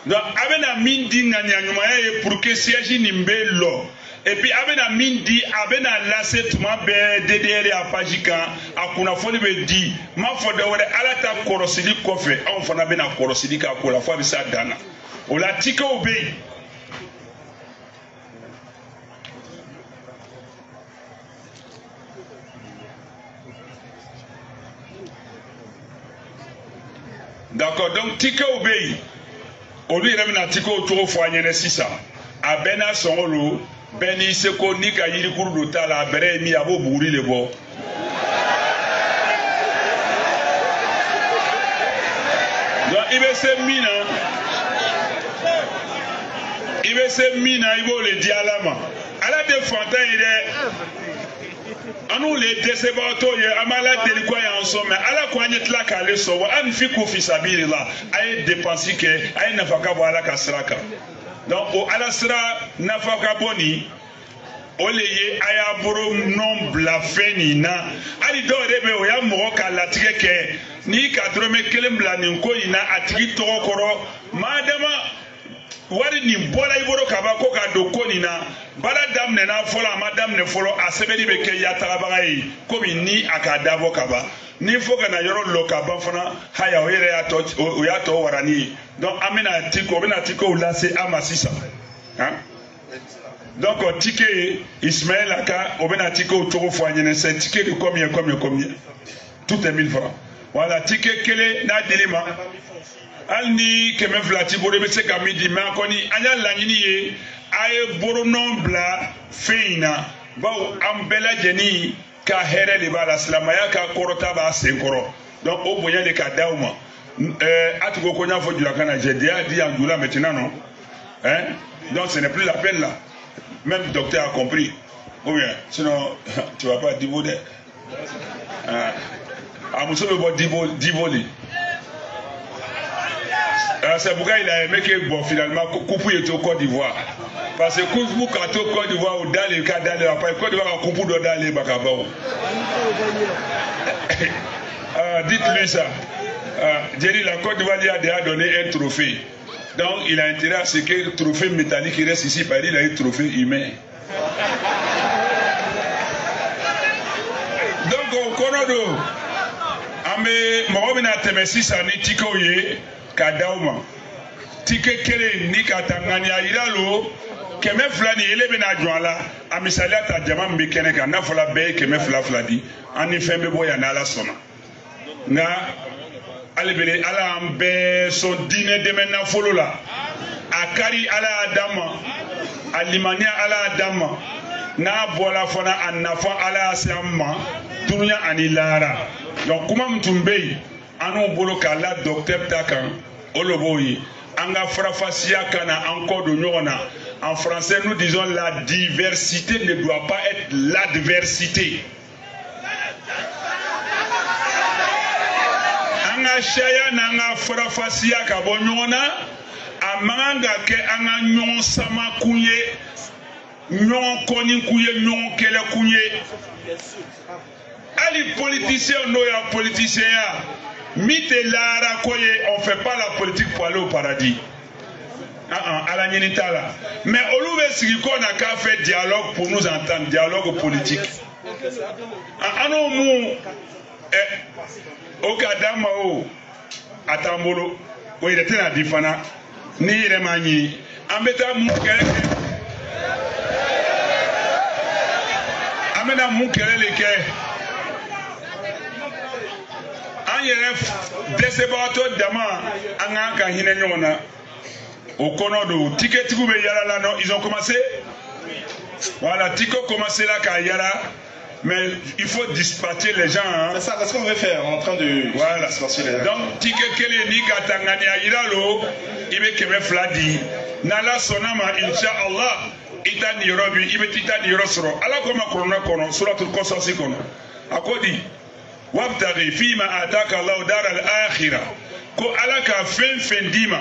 Donc, avec la mine dit pour que siège nimbe lo. Et puis, avec la mine dit, avec la lasse, tu m'as bé, DDR à Pajikan, à Kunafoni me dit, ma foi de Wade, à la table corosidi coffre, on fera bien à corosidi à la fois de ça dana. On l'a tika obéi. D'accord, donc tika obéi. Olu yɛrɛ bɛna ti ko cogo fɔ an ɲɛnɛ sisan a bɛɛ n'a sɔngɔ lo bɛɛ n'i seko n'i ka yirikuru don t'a la a bɛrɛ ye min a b'o buguri le bɔ. Donc i bɛ se min na i b'o le di Ala ma Ala tɛ fantan ye dɛ. Anu le dɛsɛbagatɔw ye an b'a la deli ko a y'an sɔn mɛ Ala ko an ye tila k'ale sɔn wa anfiqu fi sabilillah a ye dépense kɛ a ye nafaka bɔ Ala ka sira kan. Donc o Ala sira nafaka bɔ nin o le ye a y'a bolo nɔ bila fɛn nin na hali dɔw yɛrɛ bɛ o y'a mɔgɔ ka latigɛ kɛ n'i ka dɔrɔmɛ kelen bila nin ko in na a tigi tɔgɔ kɔrɔ madama wari nin bɔra i bolo ka ban ko ka don ko nin na baara daminɛna fɔlɔ a ma daminɛ fɔlɔ a sɛbɛnni bɛ kɛ yatagabaga ye komi ni a ka dabɔ ka ban ni fo ka na yɔrɔ lɔ ka ban fana haya o yɛrɛ y'a tɔ warani ye donc an bɛna tiko o bɛna tikow lase an ma sisan donc tike Ismaël Aka o bɛna tikow cogo fɔ an ɲɛna c'est tike de combien tout est 1000 francs voilà tike kelen n'a dili ma alni keme flati bore be se kamidi ma koni anya lanyini ye aye boro non bla feina baw ambela jeni ka here le bala islamaya ka korota ba senkoro donc o bonya le ka dauma atugo ko nya fo jula kana je dia di angula maintenant non hein donc ce n'est plus la peine là même le docteur a compris ou bien sinon tu vas pas divoler amuso be bo divoli. C'est pourquoi il a aimé que bon finalement Koupou était au Côte d'Ivoire. Parce que Koupou quand au Côte d'Ivoire ou dans les cas d'aller après Côte d'Ivoire Koupou doit aller Bakabao. Dites-lui ça. Jerry la Côte d'Ivoire lui a déjà donné un trophée. Donc il a intérêt à ce que le trophée métallique qui reste ici, il a un trophée humain. Donc au Konodo, Amé Moromina Temesi Sani Tikoye. Kadauma tike kele ni katangania iralo keme flani ele bena jwala amisali ta jama mbekene ka na fola be keme fla fladi ani fembe boya na la sona na alebele ala ambe so dine de mena folola akari ala adama alimania ala adama na bola fona annafa ala samma dunya anilara donc kuma mtumbe anu bolo kala docteur takan oloboyi anga frafasia kana encore de nyona en français nous disons la diversité ne doit pas être l'adversité anga shaya nanga frafasia ka bonyona amanga ke anga nyon sama kunye nyon koni kunye nyon kele kunye ali politicien no ya politicien ya Mite lara koye, on fait pas la politique pour aller au paradis. À la Nyenitala. Mais Oluwe Sigiko n'a qu'à faire dialogue pour nous entendre, dialogue politique. Anomou, Okadamao, Atambolo, où il était à Difana, ni Remani, Ambeta Moukele, Amena Moukeleke. Desebato dama anga ka hine nyona au konodo ticket goube yala là non ils ont commencé voilà tiko commencé là ka yala mais il faut dispatcher les gens hein. C'est ça, c'est ce qu'on veut faire en train de voilà donc ticket kele ni ka tangani ayiralo ibe keme fladi nala sonama inshallah itani robi ibe titani rosro ala koma korona kono suratul qasas kono akodi wabtaghi fima ataka Allah dar al-akhirah ko alaka fen dima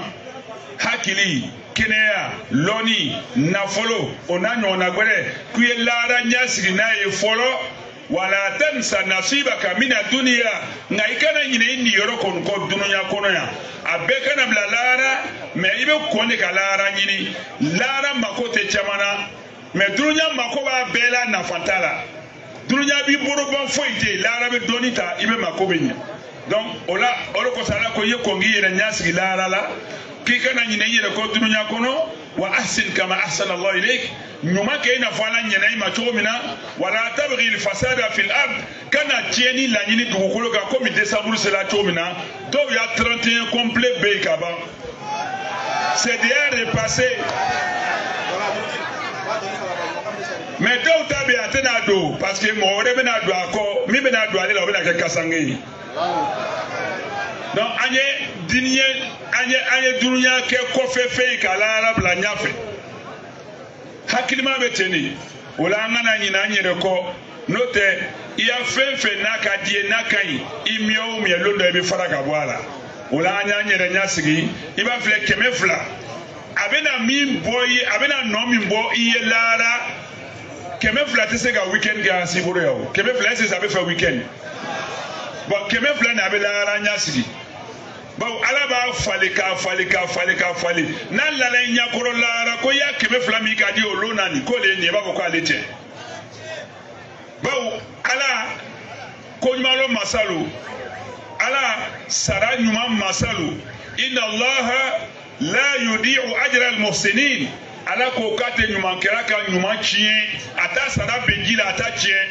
hakili kenea loni nafolo onanyo nagwere kuye lara nyasiri naye folo wala tansa nasibaka mina dunya ngaikana nyine indi yoro kon ko dunya kono ya abeka na lara me ibe kone ka lara nyini lara makote chamana me dunya makoba bela na fantala dunya bi boroban foite lara be donita ibe makobenya donc ola olo ko sala ko yekongi yena nyasigi lara la kikana nyine yere ko dunya kono wa ahsin kama ahsana Allah ilayk nyuma ke ina fala nyina ima chomina wala tabghi al fasada fil ard kana tieni la nyini dugukolo ka comme décembre c'est la chomina do ya 31 complet be kaba c'est déjà repassé. Mais donc tu as bien atteint parce que moi je ben ado ako mi ben ado aller là ben ake kasangi donc anye dinye anye dunya ke ko fe kala arab la nyafe hakilima beteni wala ngana nyina nyere ko note iya fe naka die nakai imio mi londo e bi faraka bwala wala anya nyere nyasigi iba fle kemefla abena mi boy abena no mi bo iye lara keme flat c'est un week-end qui a si pour eux. Keme flat c'est ça veut faire week-end. Bon keme flat n'a pas la ranya sigi. Bon alaba faleka. Na la la nya koro la ko ya keme flat mi ka di olona ni ko le ni ba ko ale che. Bon ala ko nyalo masalu. Ala sara nyuma masalu. Inna Allah la yudi'u ajra al-muhsinin. Ala ko kate nyuma keraka nyuma chien ata sara bengila ata chien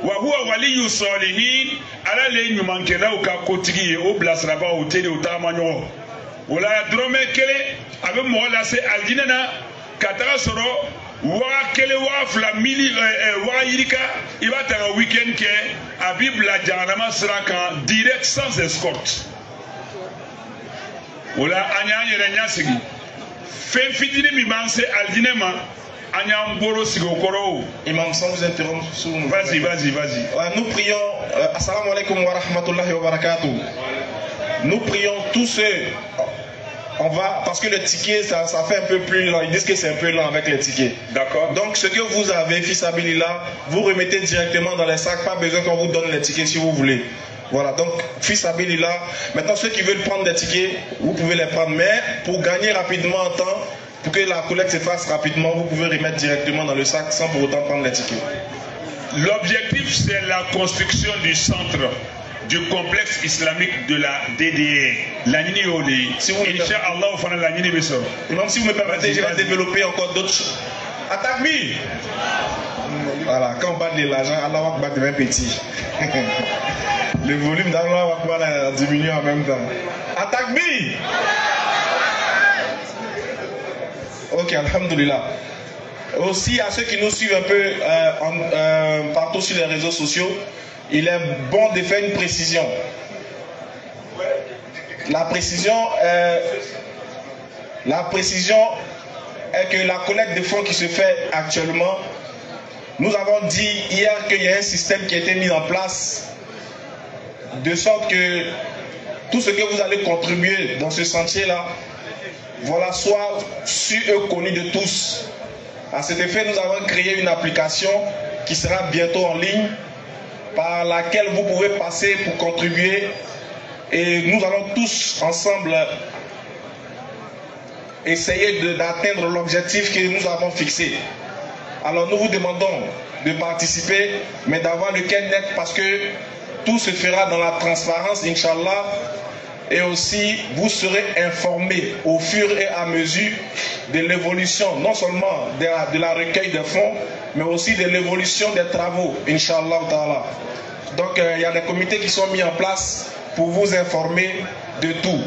wa huwa waliyu salihin ala le nyuma kela ka kotigi o blasraba o tele o tamanyo Ola drome kele abe mo la se aljinena katara soro wa kele wa fla mili wa yirika iba ta weekend ke abibla janama sraka direct sans escorte. Ola anya yere nya sigi fen fitini mi banse aljinema anya mboro sigo koro. Imam, sans vous interrompre, vas-y. Nous prions assalamu alaikum wa rahmatullahi wa barakatuh. Nous prions tous ceux. On va, parce que le ticket, ça fait un peu plus lent. Ils disent que c'est un peu lent avec les tickets. D'accord. Donc, ce que vous avez, fils Abilila, vous remettez directement dans les sacs. Pas besoin qu'on vous donne les tickets si vous voulez. Voilà, donc, fils Abilila. Maintenant, ceux qui veulent prendre des tickets, vous pouvez les prendre. Mais pour gagner rapidement en temps, pour que la collecte se fasse rapidement, vous pouvez remettre directement dans le sac sans pour autant prendre les tickets. L'objectif, c'est la construction du centre du complexe islamique de la DDR. La Nini Oli. Si vous Inch'Allah, on fera la Nini Bessor. Même si vous me permettez, je vais développer encore d'autres choses. Attaque mi. Voilà, quand on parle de l'argent, Allah Akbar devient petit. Le volume d'Allah Akbar diminue en même temps. Attaque mi. Ok, alhamdulillah. Aussi, à ceux qui nous suivent un peu partout sur les réseaux sociaux, il est bon de faire une précision. La précision est que la collecte de fonds qui se fait actuellement, nous avons dit hier qu'il y a un système qui a été mis en place de sorte que tout ce que vous allez contribuer dans ce sentier-là, voilà, soit su et connu de tous. À cet effet, nous avons créé une application qui sera bientôt en ligne, par laquelle vous pouvez passer pour contribuer, et nous allons tous ensemble essayer d'atteindre l'objectif que nous avons fixé. Alors nous vous demandons de participer, mais d'avoir le cœur net, parce que tout se fera dans la transparence, Inch'Allah, et aussi vous serez informés au fur et à mesure de l'évolution, non seulement de la recueil de fonds, mais aussi de l'évolution des travaux, Inch'Allah ta'ala. Donc il y a des comités qui sont mis en place pour vous informer de tout.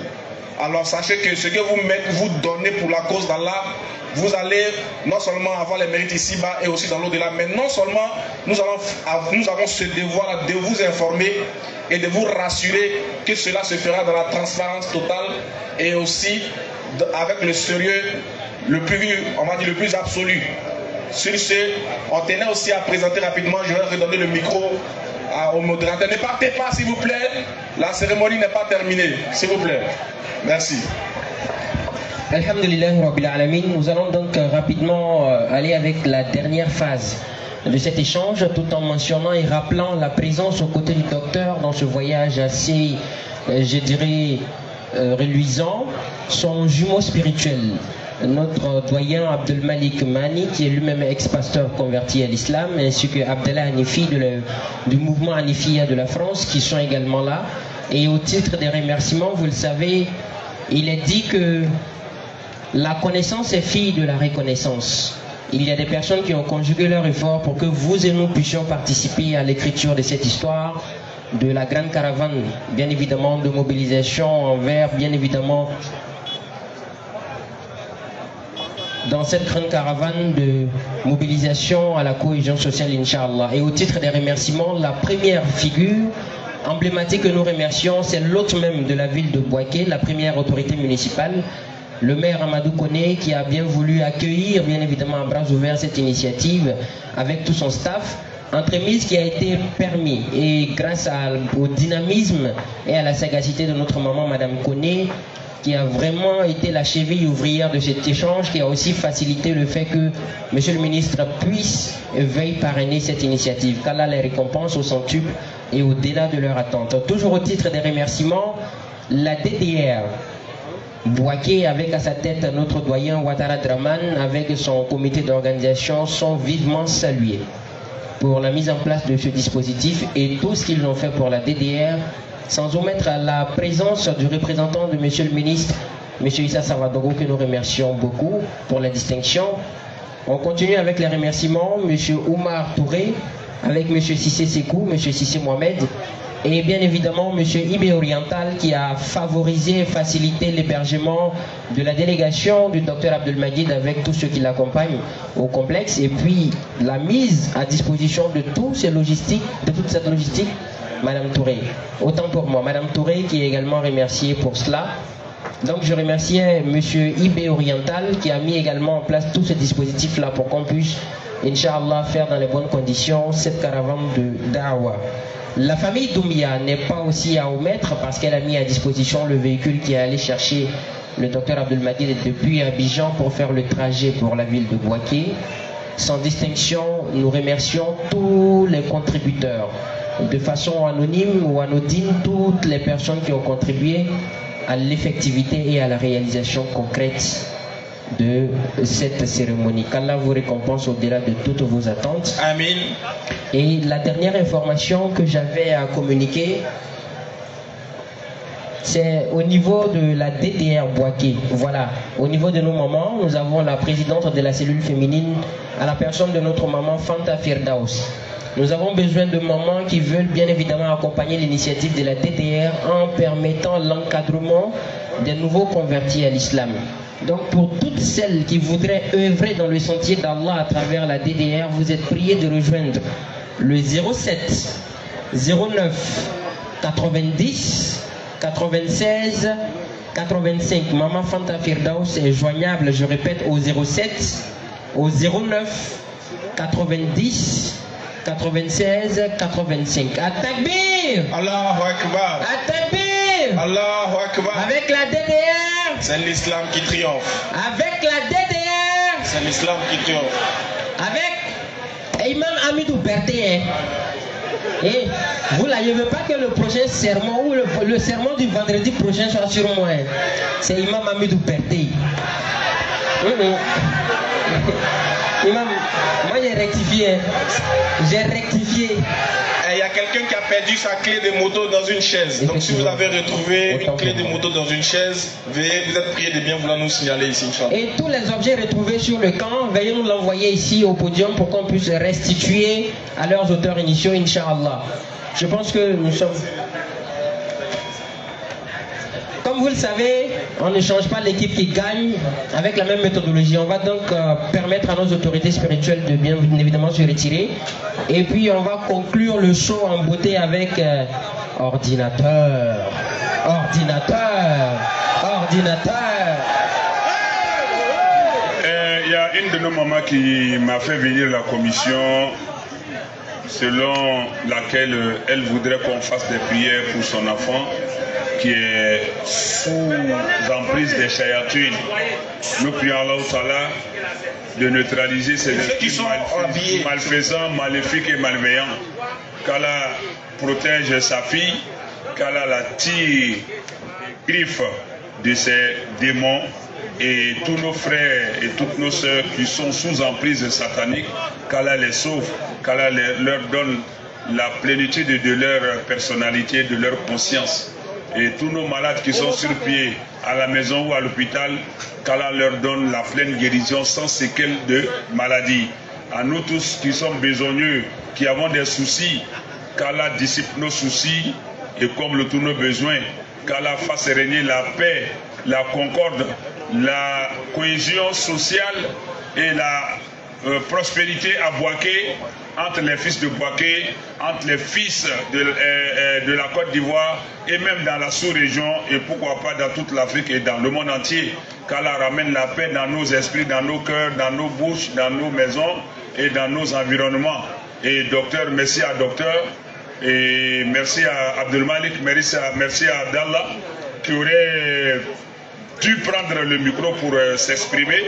Alors sachez que ce que vous donnez pour la cause d'Allah, vous allez non seulement avoir les mérites ici-bas et aussi dans l'au-delà, mais non seulement nous avons ce devoir de vous informer et de vous rassurer que cela se fera dans la transparence totale et aussi avec le sérieux le plus absolu. Sur ce, on tenait aussi à présenter rapidement, je vais redonner le micro au modérateur. Ne partez pas s'il vous plaît, la cérémonie n'est pas terminée, s'il vous plaît. Merci. Alhamdulillah Rabbil Alamin. Nous allons donc rapidement aller avec la dernière phase de cet échange, tout en mentionnant et rappelant la présence aux côtés du docteur dans ce voyage assez, je dirais, reluisant, son jumeau spirituel, notre doyen Abdel Malik Mani, qui est lui-même ex-pasteur converti à l'islam, ainsi que Abdallah Hanifi du mouvement Hanifia de la France, qui sont également là. Et au titre des remerciements, vous le savez, il est dit que la connaissance est fille de la reconnaissance. Il y a des personnes qui ont conjugué leur effort pour que vous et nous puissions participer à l'écriture de cette histoire, de la grande caravane, bien évidemment, de mobilisation envers, bien évidemment, dans cette grande caravane de mobilisation à la cohésion sociale, Inch'Allah. Et au titre des remerciements, la première figure emblématique que nous remercions, c'est l'hôte même de la ville de Bouaké, la première autorité municipale, le maire Amadou Koné, qui a bien voulu accueillir, bien évidemment, à bras ouverts cette initiative avec tout son staff, entremise qui a été permis. Et grâce au dynamisme et à la sagacité de notre maman, Madame Koné, qui a vraiment été la cheville ouvrière de cet échange, qui a aussi facilité le fait que Monsieur le ministre puisse et veuille parrainer cette initiative. Qu'Allah les récompense au centuple et au-delà de leur attente. Toujours au titre des remerciements, la DDR Bouaké, avec à sa tête notre doyen Ouattara Draman, avec son comité d'organisation, sont vivement salués pour la mise en place de ce dispositif et tout ce qu'ils ont fait pour la DDR, sans omettre la présence du représentant de Monsieur le ministre, Monsieur Issa Savadogo, que nous remercions beaucoup pour la distinction. On continue avec les remerciements, Monsieur Oumar Touré, avec Monsieur Sissé Sekou, Monsieur Sissé Mohamed, Et bien évidemment, M. Ibé Oriental qui a favorisé et facilité l'hébergement de la délégation du Dr Abdelmajid avec tous ceux qui l'accompagnent au complexe. Et puis la mise à disposition de toute cette logistique, Madame Touré. Autant pour moi, Madame Touré qui est également remerciée pour cela. Donc je remerciais M. Ibé Oriental qui a mis également en place tout ce dispositif-là pour qu'on puisse, Inch'Allah, faire dans les bonnes conditions cette caravane de Da'wa. La famille Doumia n'est pas aussi à omettre parce qu'elle a mis à disposition le véhicule qui est allé chercher le Dr Abdelmajid depuis Abidjan pour faire le trajet pour la ville de Bouaké. Sans distinction, nous remercions tous les contributeurs. De façon anonyme ou anodine, toutes les personnes qui ont contribué à l'effectivité et à la réalisation concrète de cette cérémonie. Qu'Allah vous récompense au-delà de toutes vos attentes. Amin. Et la dernière information que j'avais à communiquer, c'est au niveau de la DDR Bouaké. Voilà, au niveau de nos mamans, nous avons la présidente de la cellule féminine à la personne de notre maman Fanta Firdaus. Nous avons besoin de mamans qui veulent bien évidemment accompagner l'initiative de la DDR en permettant l'encadrement des nouveaux convertis à l'islam. Donc pour toutes celles qui voudraient œuvrer dans le sentier d'Allah à travers la DDR, vous êtes priés de rejoindre le 07 09 90 96 85. Maman Fanta Firdaus est joignable, je répète, au 07 au 09 90 96 85. At-Takbir! Allahu Akbar! At-Takbir! Allahu Akbar! Avec la DDR! C'est l'islam qui triomphe. Avec la DDR! C'est l'islam qui triomphe. Avec Imam Hamidou Berté. Et vous là, je ne veux pas que le prochain sermon ou le sermon du vendredi prochain soit sur moi. C'est Imam Hamidou Berté. Imam, moi j'ai rectifié. J'ai rectifié. Il y a quelqu'un qui a perdu sa clé de moto dans une chaise. Donc si vous avez retrouvé une clé de moto dans une chaise, veuillez vous êtes prié de bien vouloir nous signaler ici, Inch'Allah. Et tous les objets retrouvés sur le camp, veuillez nous l'envoyer ici au podium pour qu'on puisse restituer à leurs auteurs initiaux, Inch'Allah. Je pense que nous sommes... Comme vous le savez, on ne change pas l'équipe qui gagne avec la même méthodologie. On va donc permettre à nos autorités spirituelles de bien évidemment se retirer. Et puis on va conclure le show en beauté avec ordinateur. Il y a une de nos mamans qui m'a fait venir la commission selon laquelle elle voudrait qu'on fasse des prières pour son enfant qui est sous emprise des chayatines. Nous prions Allah Ta'ala de neutraliser ces esprits malfaisants, maléfiques et malveillants. Qu'Allah protège sa fille, qu'Allah la tire griffe de ces démons et tous nos frères et toutes nos sœurs qui sont sous emprise satanique, qu'Allah les sauve, qu'Allah leur donne la plénitude de leur personnalité, de leur conscience. Et tous nos malades qui sont sur pied à la maison ou à l'hôpital, qu'Allah leur donne la pleine guérison sans séquelles de maladie. À nous tous qui sommes besogneux, qui avons des soucis, qu'Allah dissipe nos soucis et comble tous nos besoins. Qu'Allah fasse régner la paix, la concorde, la cohésion sociale et la prospérité à Bouaké, entre les fils de Bouaké, entre les fils de la Côte d'Ivoire et même dans la sous-région et pourquoi pas dans toute l'Afrique et dans le monde entier. Qu'Allah ramène la paix dans nos esprits, dans nos cœurs, dans nos bouches, dans nos maisons et dans nos environnements. Et docteur, merci à docteur et merci à Abdelmalik, merci à Abdallah qui aurait dû prendre le micro pour s'exprimer,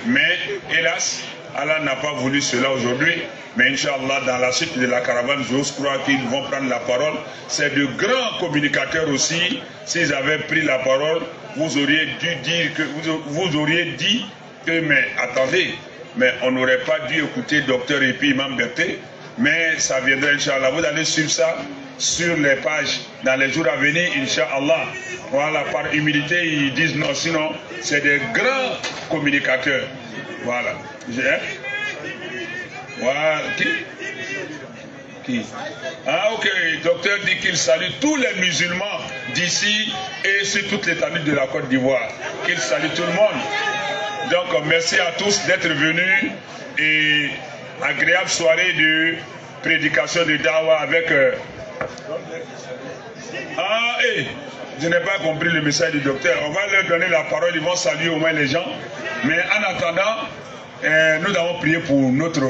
mais hélas, Allah n'a pas voulu cela aujourd'hui. Mais Inch'Allah, dans la suite de la caravane, j'ose croire qu'ils vont prendre la parole. C'est de grands communicateurs aussi. S'ils avaient pris la parole, vous auriez dû dire que vous auriez dit que, mais attendez, mais on n'aurait pas dû écouter Docteur et puis Imam Berté. Mais ça viendra, Inch'Allah. Vous allez suivre ça sur les pages dans les jours à venir, Inch'Allah. Voilà, par humilité, ils disent non, sinon, c'est des grands communicateurs. Voilà. Voilà. Qui? Ah ok, le docteur dit qu'il salue tous les musulmans d'ici et sur toute l'étendue de la Côte d'Ivoire. Qu'il salue tout le monde. Donc merci à tous d'être venus et agréable soirée de prédication de Dawa avec... Ah, je n'ai pas compris le message du docteur. On va leur donner la parole, ils vont saluer au moins les gens. Mais en attendant, nous avons prié pour notre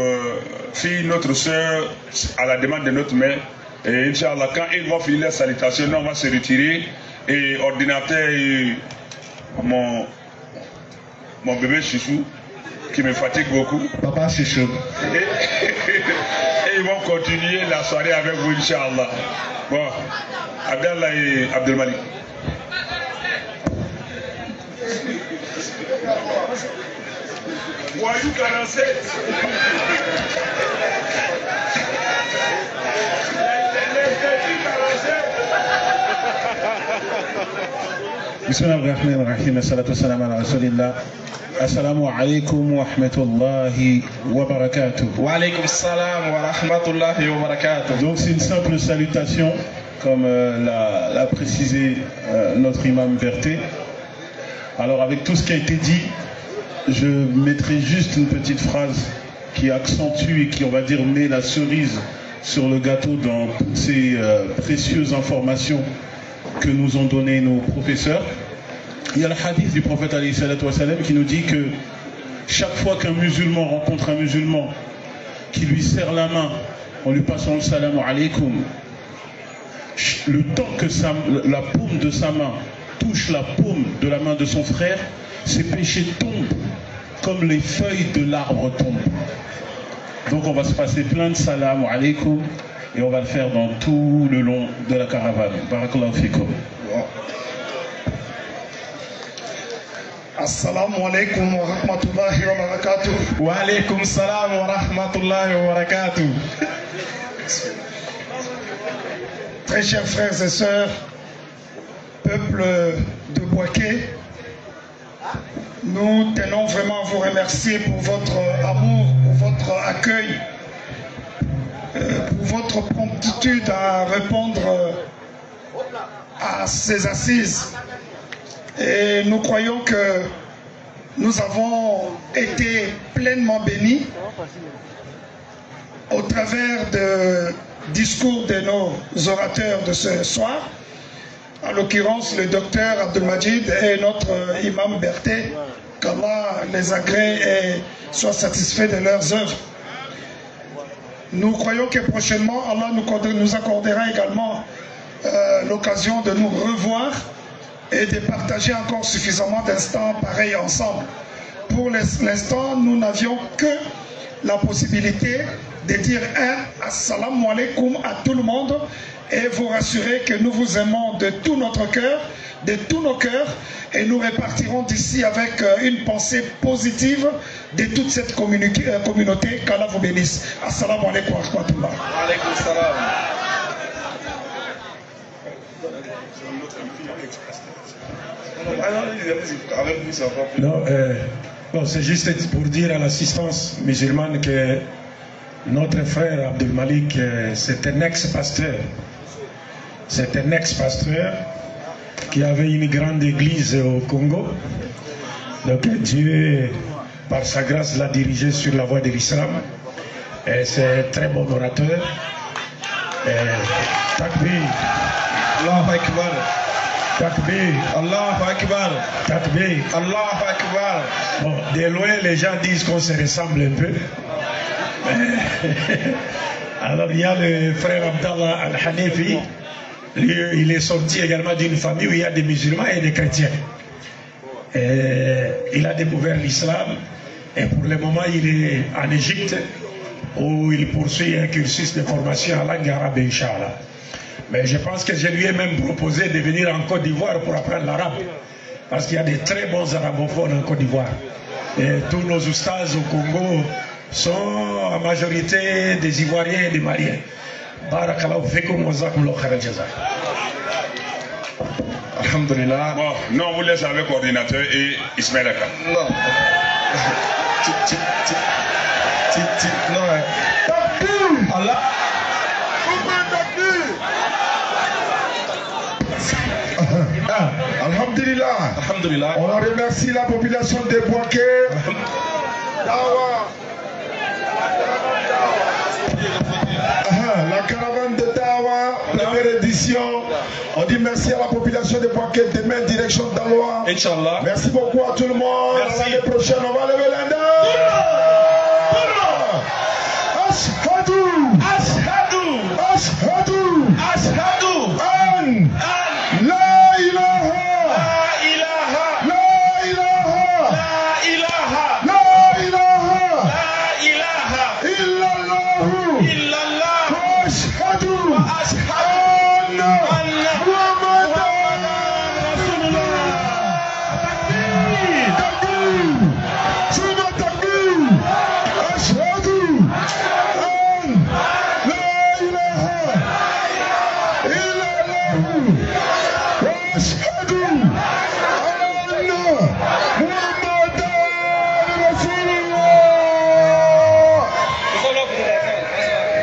fille, notre soeur, à la demande de notre mère. Et Inch'Allah, quand ils vont finir la salutation, nous on va se retirer. Et ordinateur et mon bébé chouchou, qui me fatigue beaucoup. Papa chouchou. Et ils vont continuer la soirée avec vous, Inch'Allah. Bon, Abdallah et Abdelmalik. Voyou 47. Bismillahirrahmanirrahim. Assalatu wassalamu ala rasulillah. Assalamu alaikum wa rahmatullahi wa barakatuh. Wa alaikum assalam wa rahmatullahi wa barakatuh. Donc c'est une simple salutation, comme l'a précisé notre imam Berthet. Alors avec tout ce qui a été dit, je mettrai juste une petite phrase qui accentue et qui, on va dire, met la cerise sur le gâteau dans toutes ces précieuses informations que nous ont données nos professeurs. Il y a le hadith du prophète alayhi salatu wa salam qui nous dit que chaque fois qu'un musulman rencontre un musulman qui lui serre la main en lui passant le salam alaykoum, le temps que la paume de sa main touche la paume de la main de son frère, ses péchés tombent comme les feuilles de l'arbre tombent. Donc on va se passer plein de salam alaykoum et on va le faire dans tout le long de la caravane. Barakallahu fikum. Assalamu alaikum wa rahmatullahi wa barakatuh. Wa alaikum salam wa rahmatullahi wa barakatuh. Très chers frères et sœurs, peuple de Boaké, nous tenons vraiment à vous remercier pour votre amour, pour votre accueil, pour votre promptitude à répondre à ces assises. Et nous croyons que nous avons été pleinement bénis au travers du discours de nos orateurs de ce soir, en l'occurrence le docteur Abdelmajid et notre imam Berthet, qu'Allah les agrée et soit satisfait de leurs œuvres. Nous croyons que prochainement Allah nous accordera également l'occasion de nous revoir et de partager encore suffisamment d'instants pareils ensemble. Pour l'instant, nous n'avions que la possibilité de dire un assalamu alaikum à tout le monde et vous rassurer que nous vous aimons de tout notre cœur, de tous nos cœurs, et nous repartirons d'ici avec une pensée positive de toute cette communauté. Qu'Allah vous bénisse. Assalamu alaikum wa rahmatullah. Wa alaikum salam. Non, bon, c'est juste pour dire à l'assistance musulmane que notre frère Abdelmalik, c'est un ex-pasteur. C'est un ex-pasteur qui avait une grande église au Congo. Donc Dieu, par sa grâce, l'a dirigé sur la voie de l'islam. Et c'est un très bon orateur. Takbir. Allahu Akbar. Takbir. Allahu Akbar. Takbir. Allahu Akbar. Bon, de loin, les gens disent qu'on se ressemble un peu. Alors, il y a le frère Abdallah Al-Hanifi. Lui, il est sorti également d'une famille où il y a des musulmans et des chrétiens. Et il a découvert l'islam. Et pour le moment, il est en Égypte où il poursuit un cursus de formation en langue arabe, Inch'Allah. Mais je pense que je lui ai même proposé de venir en Côte d'Ivoire pour apprendre l'arabe. Parce qu'il y a des très bons arabophones en Côte d'Ivoire. Et tous nos oustas au Congo sont en majorité des Ivoiriens et des Maliens. Barakallahu fikum wa jazakumullahu khairal jaza. Alhamdulillah. Bon, nous on vous laisse avec l'ordinateur et Ismaël Aka. Non. Non. Allah. Alhamdulillah. On remercie la population de Bouaké. La caravane de Dawa, première édition. On dit merci à la population de Bouaké. Demain, direction d'Aloa. Inch'Allah. Merci beaucoup à tout le monde. L'année prochaine, on va lever l'Inde.